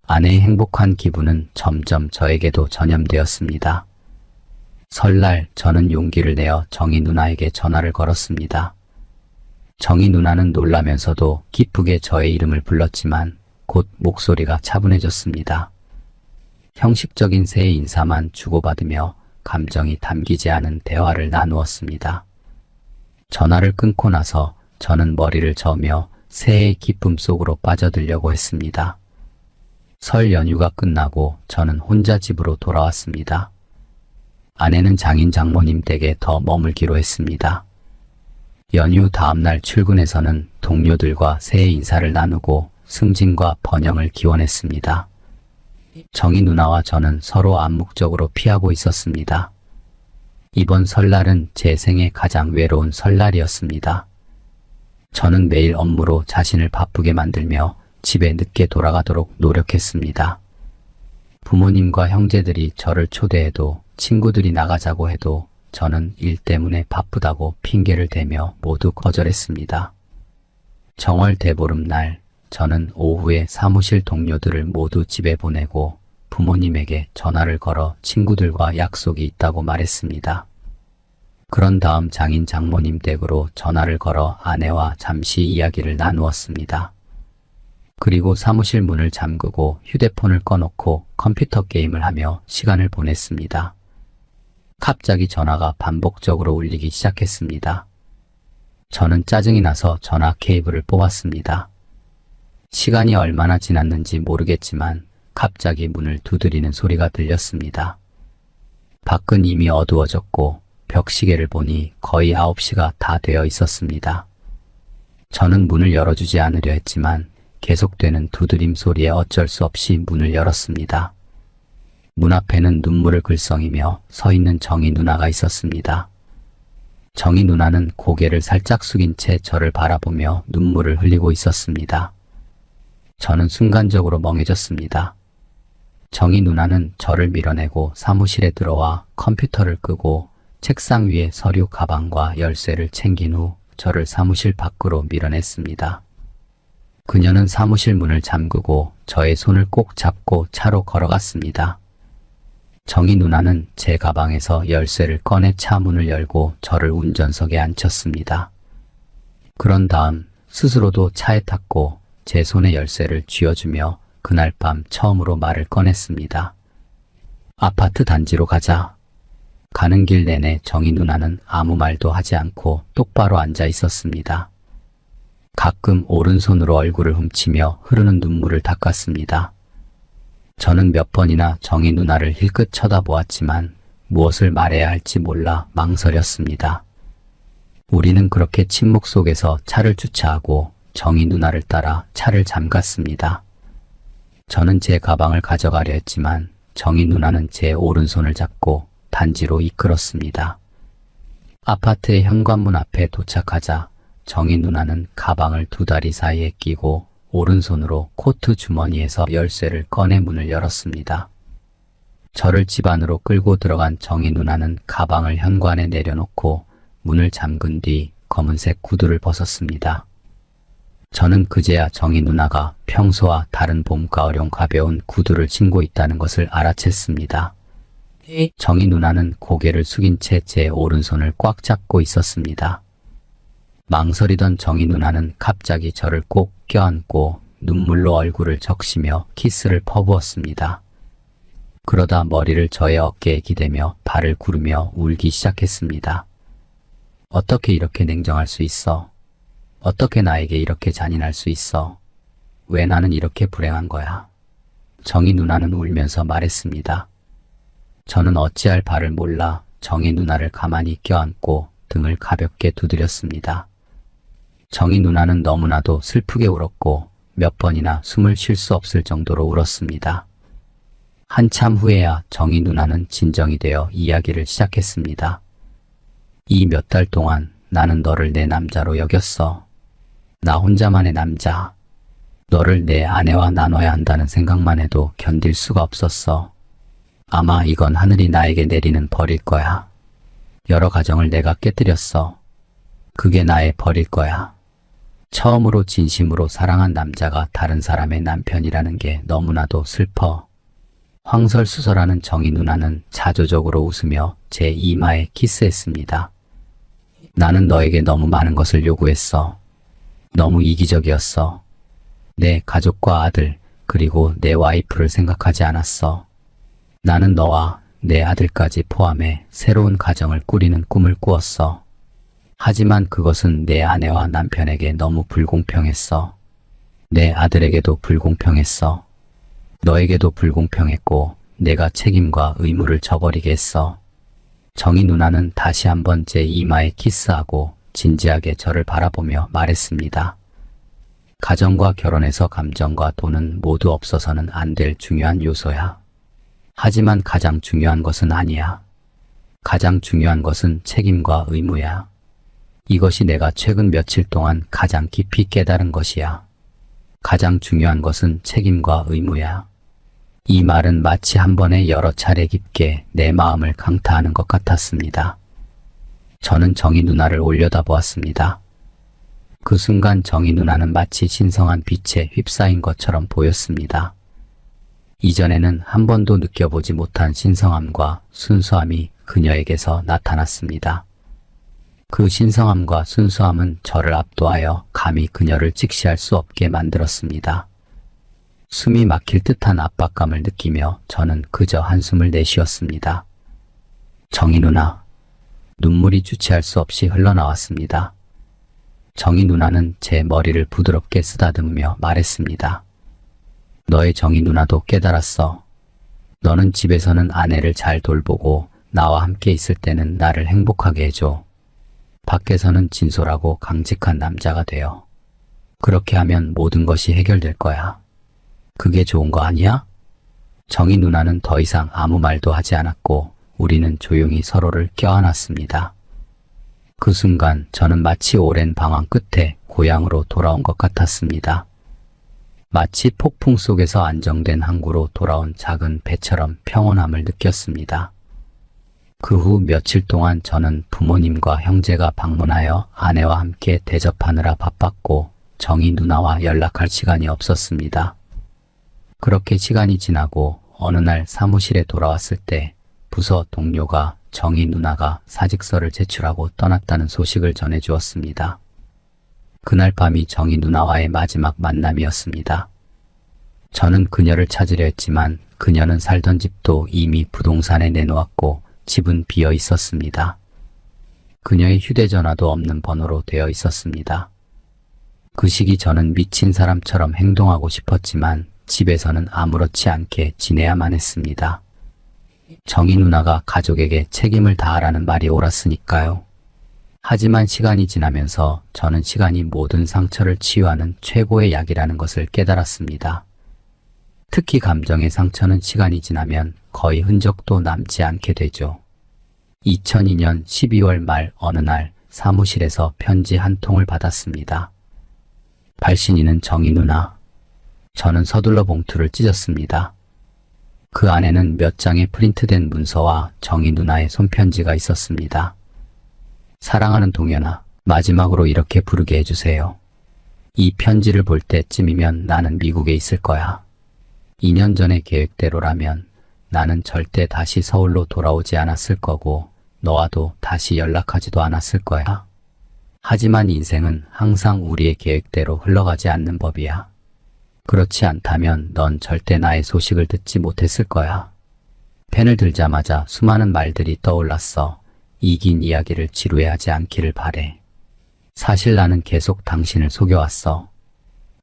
아내의 행복한 기분은 점점 저에게도 전염되었습니다. 설날 저는 용기를 내어 정희 누나에게 전화를 걸었습니다. 정희 누나는 놀라면서도 기쁘게 저의 이름을 불렀지만 곧 목소리가 차분해졌습니다. 형식적인 새해 인사만 주고받으며 감정이 담기지 않은 대화를 나누었습니다. 전화를 끊고 나서 저는 머리를 저으며 새해의 기쁨 속으로 빠져들려고 했습니다. 설 연휴가 끝나고 저는 혼자 집으로 돌아왔습니다. 아내는 장인 장모님 댁에 더 머물기로 했습니다. 연휴 다음날 출근해서는 동료들과 새해 인사를 나누고 승진과 번영을 기원했습니다. 정희 누나와 저는 서로 암묵적으로 피하고 있었습니다. 이번 설날은 제 생애 가장 외로운 설날이었습니다. 저는 매일 업무로 자신을 바쁘게 만들며 집에 늦게 돌아가도록 노력했습니다. 부모님과 형제들이 저를 초대해도 친구들이 나가자고 해도 저는 일 때문에 바쁘다고 핑계를 대며 모두 거절했습니다. 정월 대보름날 저는 오후에 사무실 동료들을 모두 집에 보내고 부모님에게 전화를 걸어 친구들과 약속이 있다고 말했습니다. 그런 다음 장인 장모님 댁으로 전화를 걸어 아내와 잠시 이야기를 나누었습니다. 그리고 사무실 문을 잠그고 휴대폰을 꺼놓고 컴퓨터 게임을 하며 시간을 보냈습니다. 갑자기 전화가 반복적으로 울리기 시작했습니다. 저는 짜증이 나서 전화 케이블을 뽑았습니다. 시간이 얼마나 지났는지 모르겠지만 갑자기 문을 두드리는 소리가 들렸습니다. 밖은 이미 어두워졌고 벽시계를 보니 거의 9시가 다 되어 있었습니다. 저는 문을 열어주지 않으려 했지만 계속되는 두드림 소리에 어쩔 수 없이 문을 열었습니다. 문 앞에는 눈물을 글썽이며 서 있는 정희 누나가 있었습니다. 정희 누나는 고개를 살짝 숙인 채 저를 바라보며 눈물을 흘리고 있었습니다. 저는 순간적으로 멍해졌습니다. 정희 누나는 저를 밀어내고 사무실에 들어와 컴퓨터를 끄고 책상 위에 서류 가방과 열쇠를 챙긴 후 저를 사무실 밖으로 밀어냈습니다. 그녀는 사무실 문을 잠그고 저의 손을 꼭 잡고 차로 걸어갔습니다. 정희 누나는 제 가방에서 열쇠를 꺼내 차 문을 열고 저를 운전석에 앉혔습니다. 그런 다음 스스로도 차에 탔고 제 손에 열쇠를 쥐어주며 그날 밤 처음으로 말을 꺼냈습니다. 아파트 단지로 가자. 가는 길 내내 정희 누나는 아무 말도 하지 않고 똑바로 앉아 있었습니다. 가끔 오른손으로 얼굴을 훔치며 흐르는 눈물을 닦았습니다. 저는 몇 번이나 정희 누나를 힐끗 쳐다보았지만 무엇을 말해야 할지 몰라 망설였습니다. 우리는 그렇게 침묵 속에서 차를 주차하고 정희 누나를 따라 차를 잠갔습니다. 저는 제 가방을 가져가려 했지만 정희 누나는 제 오른손을 잡고 단지로 이끌었습니다. 아파트의 현관문 앞에 도착하자 정희 누나는 가방을 두 다리 사이에 끼고 오른손으로 코트 주머니에서 열쇠를 꺼내 문을 열었습니다. 저를 집 안으로 끌고 들어간 정희 누나는 가방을 현관에 내려놓고 문을 잠근 뒤 검은색 구두를 벗었습니다. 저는 그제야 정희 누나가 평소와 다른 봄가을용 가벼운 구두를 신고 있다는 것을 알아챘습니다. 정희 누나는 고개를 숙인 채 제 오른손을 꽉 잡고 있었습니다. 망설이던 정희 누나는 갑자기 저를 꼭 껴안고 눈물로 얼굴을 적시며 키스를 퍼부었습니다. 그러다 머리를 저의 어깨에 기대며 발을 구르며 울기 시작했습니다. 어떻게 이렇게 냉정할 수 있어? 어떻게 나에게 이렇게 잔인할 수 있어? 왜 나는 이렇게 불행한 거야? 정희 누나는 울면서 말했습니다. 저는 어찌할 바를 몰라 정희 누나를 가만히 껴안고 등을 가볍게 두드렸습니다. 정희 누나는 너무나도 슬프게 울었고 몇 번이나 숨을 쉴 수 없을 정도로 울었습니다. 한참 후에야 정희 누나는 진정이 되어 이야기를 시작했습니다. 이 몇 달 동안 나는 너를 내 남자로 여겼어. 나 혼자만의 남자. 너를 내 아내와 나눠야 한다는 생각만 해도 견딜 수가 없었어. 아마 이건 하늘이 나에게 내리는 벌일 거야. 여러 가정을 내가 깨뜨렸어. 그게 나의 벌일 거야. 처음으로 진심으로 사랑한 남자가 다른 사람의 남편이라는 게 너무나도 슬퍼. 황설수설하는 정희 누나는 자조적으로 웃으며 제 이마에 키스했습니다. 나는 너에게 너무 많은 것을 요구했어. 너무 이기적이었어. 내 가족과 아들, 그리고 내 와이프를 생각하지 않았어. 나는 너와 내 아들까지 포함해 새로운 가정을 꾸리는 꿈을 꾸었어. 하지만 그것은 내 아내와 남편에게 너무 불공평했어. 내 아들에게도 불공평했어. 너에게도 불공평했고 내가 책임과 의무를 저버리게 했어. 정희 누나는 다시 한번 제 이마에 키스하고 진지하게 저를 바라보며 말했습니다. 가정과 결혼에서 감정과 돈은 모두 없어서는 안 될 중요한 요소야. 하지만 가장 중요한 것은 아니야. 가장 중요한 것은 책임과 의무야. 이것이 내가 최근 며칠 동안 가장 깊이 깨달은 것이야. 가장 중요한 것은 책임과 의무야. 이 말은 마치 한 번에 여러 차례 깊게 내 마음을 강타하는 것 같았습니다. 저는 정희 누나를 올려다보았습니다. 그 순간 정희 누나는 마치 신성한 빛에 휩싸인 것처럼 보였습니다. 이전에는 한 번도 느껴보지 못한 신성함과 순수함이 그녀에게서 나타났습니다. 그 신성함과 순수함은 저를 압도하여 감히 그녀를 직시할 수 없게 만들었습니다. 숨이 막힐 듯한 압박감을 느끼며 저는 그저 한숨을 내쉬었습니다. 정희 누나, 눈물이 주체할 수 없이 흘러나왔습니다. 정희 누나는 제 머리를 부드럽게 쓰다듬으며 말했습니다. 너의 정희 누나도 깨달았어. 너는 집에서는 아내를 잘 돌보고 나와 함께 있을 때는 나를 행복하게 해줘. 밖에서는 진솔하고 강직한 남자가 되어. 그렇게 하면 모든 것이 해결될 거야. 그게 좋은 거 아니야? 정희 누나는 더 이상 아무 말도 하지 않았고 우리는 조용히 서로를 껴안았습니다. 그 순간 저는 마치 오랜 방황 끝에 고향으로 돌아온 것 같았습니다. 마치 폭풍 속에서 안정된 항구로 돌아온 작은 배처럼 평온함을 느꼈습니다. 그 후 며칠 동안 저는 부모님과 형제가 방문하여 아내와 함께 대접하느라 바빴고 정희 누나와 연락할 시간이 없었습니다. 그렇게 시간이 지나고 어느 날 사무실에 돌아왔을 때 부서 동료가 정희 누나가 사직서를 제출하고 떠났다는 소식을 전해주었습니다. 그날 밤이 정희 누나와의 마지막 만남이었습니다. 저는 그녀를 찾으려 했지만 그녀는 살던 집도 이미 부동산에 내놓았고 집은 비어 있었습니다. 그녀의 휴대전화도 없는 번호로 되어 있었습니다. 그 시기 저는 미친 사람처럼 행동하고 싶었지만 집에서는 아무렇지 않게 지내야만 했습니다. 정희 누나가 가족에게 책임을 다하라는 말이 옳았으니까요. 하지만 시간이 지나면서 저는 시간이 모든 상처를 치유하는 최고의 약이라는 것을 깨달았습니다. 특히 감정의 상처는 시간이 지나면 거의 흔적도 남지 않게 되죠. 2002년 12월 말 어느 날 사무실에서 편지 한 통을 받았습니다. 발신인은 정희 누나. 저는 서둘러 봉투를 찢었습니다. 그 안에는 몇 장의 프린트된 문서와 정희 누나의 손편지가 있었습니다. 사랑하는 동현아, 마지막으로 이렇게 부르게 해주세요. 이 편지를 볼 때쯤이면 나는 미국에 있을 거야. 2년 전의 계획대로라면 나는 절대 다시 서울로 돌아오지 않았을 거고 너와도 다시 연락하지도 않았을 거야. 하지만 인생은 항상 우리의 계획대로 흘러가지 않는 법이야. 그렇지 않다면 넌 절대 나의 소식을 듣지 못했을 거야. 펜을 들자마자 수많은 말들이 떠올랐어. 이 긴 이야기를 지루해하지 않기를 바래. 사실 나는 계속 당신을 속여왔어.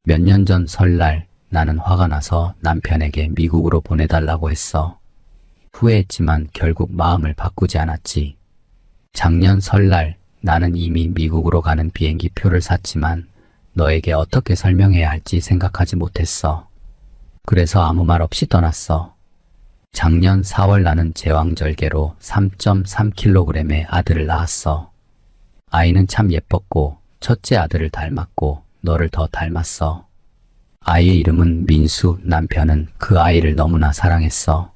몇 년 전 설날 나는 화가 나서 남편에게 미국으로 보내달라고 했어. 후회했지만 결국 마음을 바꾸지 않았지. 작년 설날 나는 이미 미국으로 가는 비행기 표를 샀지만 너에게 어떻게 설명해야 할지 생각하지 못했어. 그래서 아무 말 없이 떠났어. 작년 4월 나는 제왕절개로 3.3kg의 아들을 낳았어. 아이는 참 예뻤고 첫째 아들을 닮았고 너를 더 닮았어. 아이의 이름은 민수, 남편은 그 아이를 너무나 사랑했어.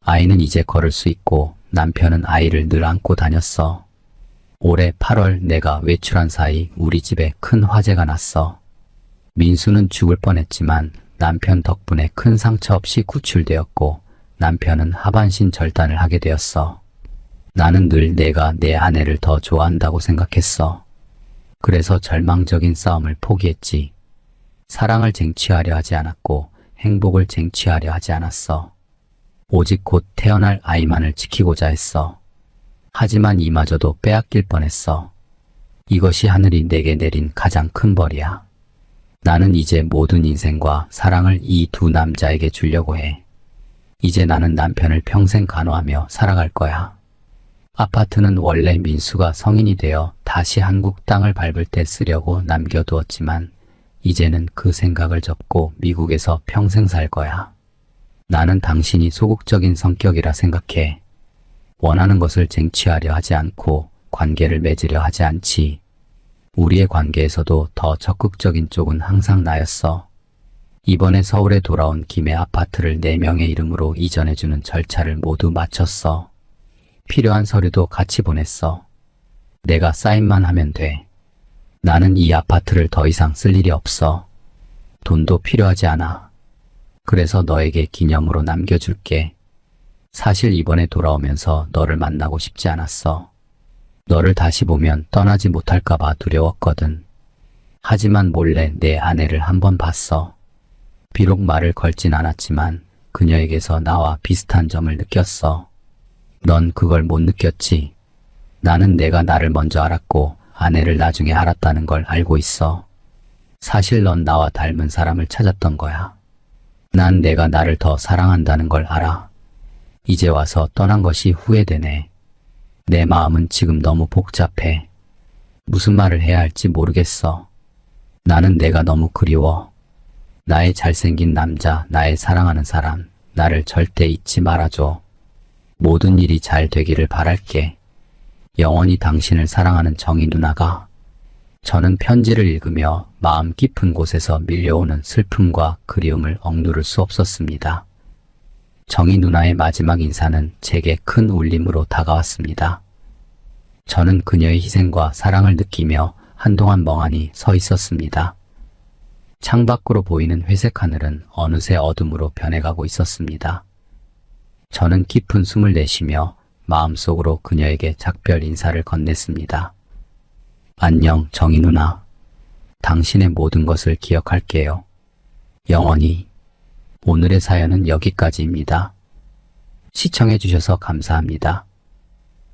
아이는 이제 걸을 수 있고 남편은 아이를 늘 안고 다녔어. 올해 8월 내가 외출한 사이 우리 집에 큰 화재가 났어. 민수는 죽을 뻔했지만 남편 덕분에 큰 상처 없이 구출되었고 남편은 하반신 절단을 하게 되었어. 나는 늘 내가 내 아내를 더 좋아한다고 생각했어. 그래서 절망적인 싸움을 포기했지. 사랑을 쟁취하려 하지 않았고 행복을 쟁취하려 하지 않았어. 오직 곧 태어날 아이만을 지키고자 했어. 하지만 이마저도 빼앗길 뻔했어. 이것이 하늘이 내게 내린 가장 큰 벌이야. 나는 이제 모든 인생과 사랑을 이 두 남자에게 주려고 해. 이제 나는 남편을 평생 간호하며 살아갈 거야. 아파트는 원래 민수가 성인이 되어 다시 한국 땅을 밟을 때 쓰려고 남겨두었지만 이제는 그 생각을 접고 미국에서 평생 살 거야. 나는 당신이 소극적인 성격이라 생각해. 원하는 것을 쟁취하려 하지 않고 관계를 맺으려 하지 않지. 우리의 관계에서도 더 적극적인 쪽은 항상 나였어. 이번에 서울에 돌아온 김에 아파트를 4명의 이름으로 이전해주는 절차를 모두 마쳤어. 필요한 서류도 같이 보냈어. 내가 사인만 하면 돼. 나는 이 아파트를 더 이상 쓸 일이 없어. 돈도 필요하지 않아. 그래서 너에게 기념으로 남겨줄게. 사실 이번에 돌아오면서 너를 만나고 싶지 않았어. 너를 다시 보면 떠나지 못할까봐 두려웠거든. 하지만 몰래 내 아내를 한번 봤어. 비록 말을 걸진 않았지만 그녀에게서 나와 비슷한 점을 느꼈어. 넌 그걸 못 느꼈지. 나는 내가 나를 먼저 알았고 아내를 나중에 알았다는 걸 알고 있어. 사실 넌 나와 닮은 사람을 찾았던 거야. 난 내가 나를 더 사랑한다는 걸 알아. 이제 와서 떠난 것이 후회되네. 내 마음은 지금 너무 복잡해. 무슨 말을 해야 할지 모르겠어. 나는 내가 너무 그리워. 나의 잘생긴 남자, 나의 사랑하는 사람, 나를 절대 잊지 말아줘. 모든 일이 잘 되기를 바랄게. 영원히 당신을 사랑하는 정희 누나가. 저는 편지를 읽으며 마음 깊은 곳에서 밀려오는 슬픔과 그리움을 억누를 수 없었습니다. 정희 누나의 마지막 인사는 제게 큰 울림으로 다가왔습니다. 저는 그녀의 희생과 사랑을 느끼며 한동안 멍하니 서 있었습니다. 창밖으로 보이는 회색 하늘은 어느새 어둠으로 변해가고 있었습니다. 저는 깊은 숨을 내쉬며 마음속으로 그녀에게 작별 인사를 건넸습니다. 안녕, 정희 누나. 당신의 모든 것을 기억할게요. 영원히. 오늘의 사연은 여기까지입니다. 시청해주셔서 감사합니다.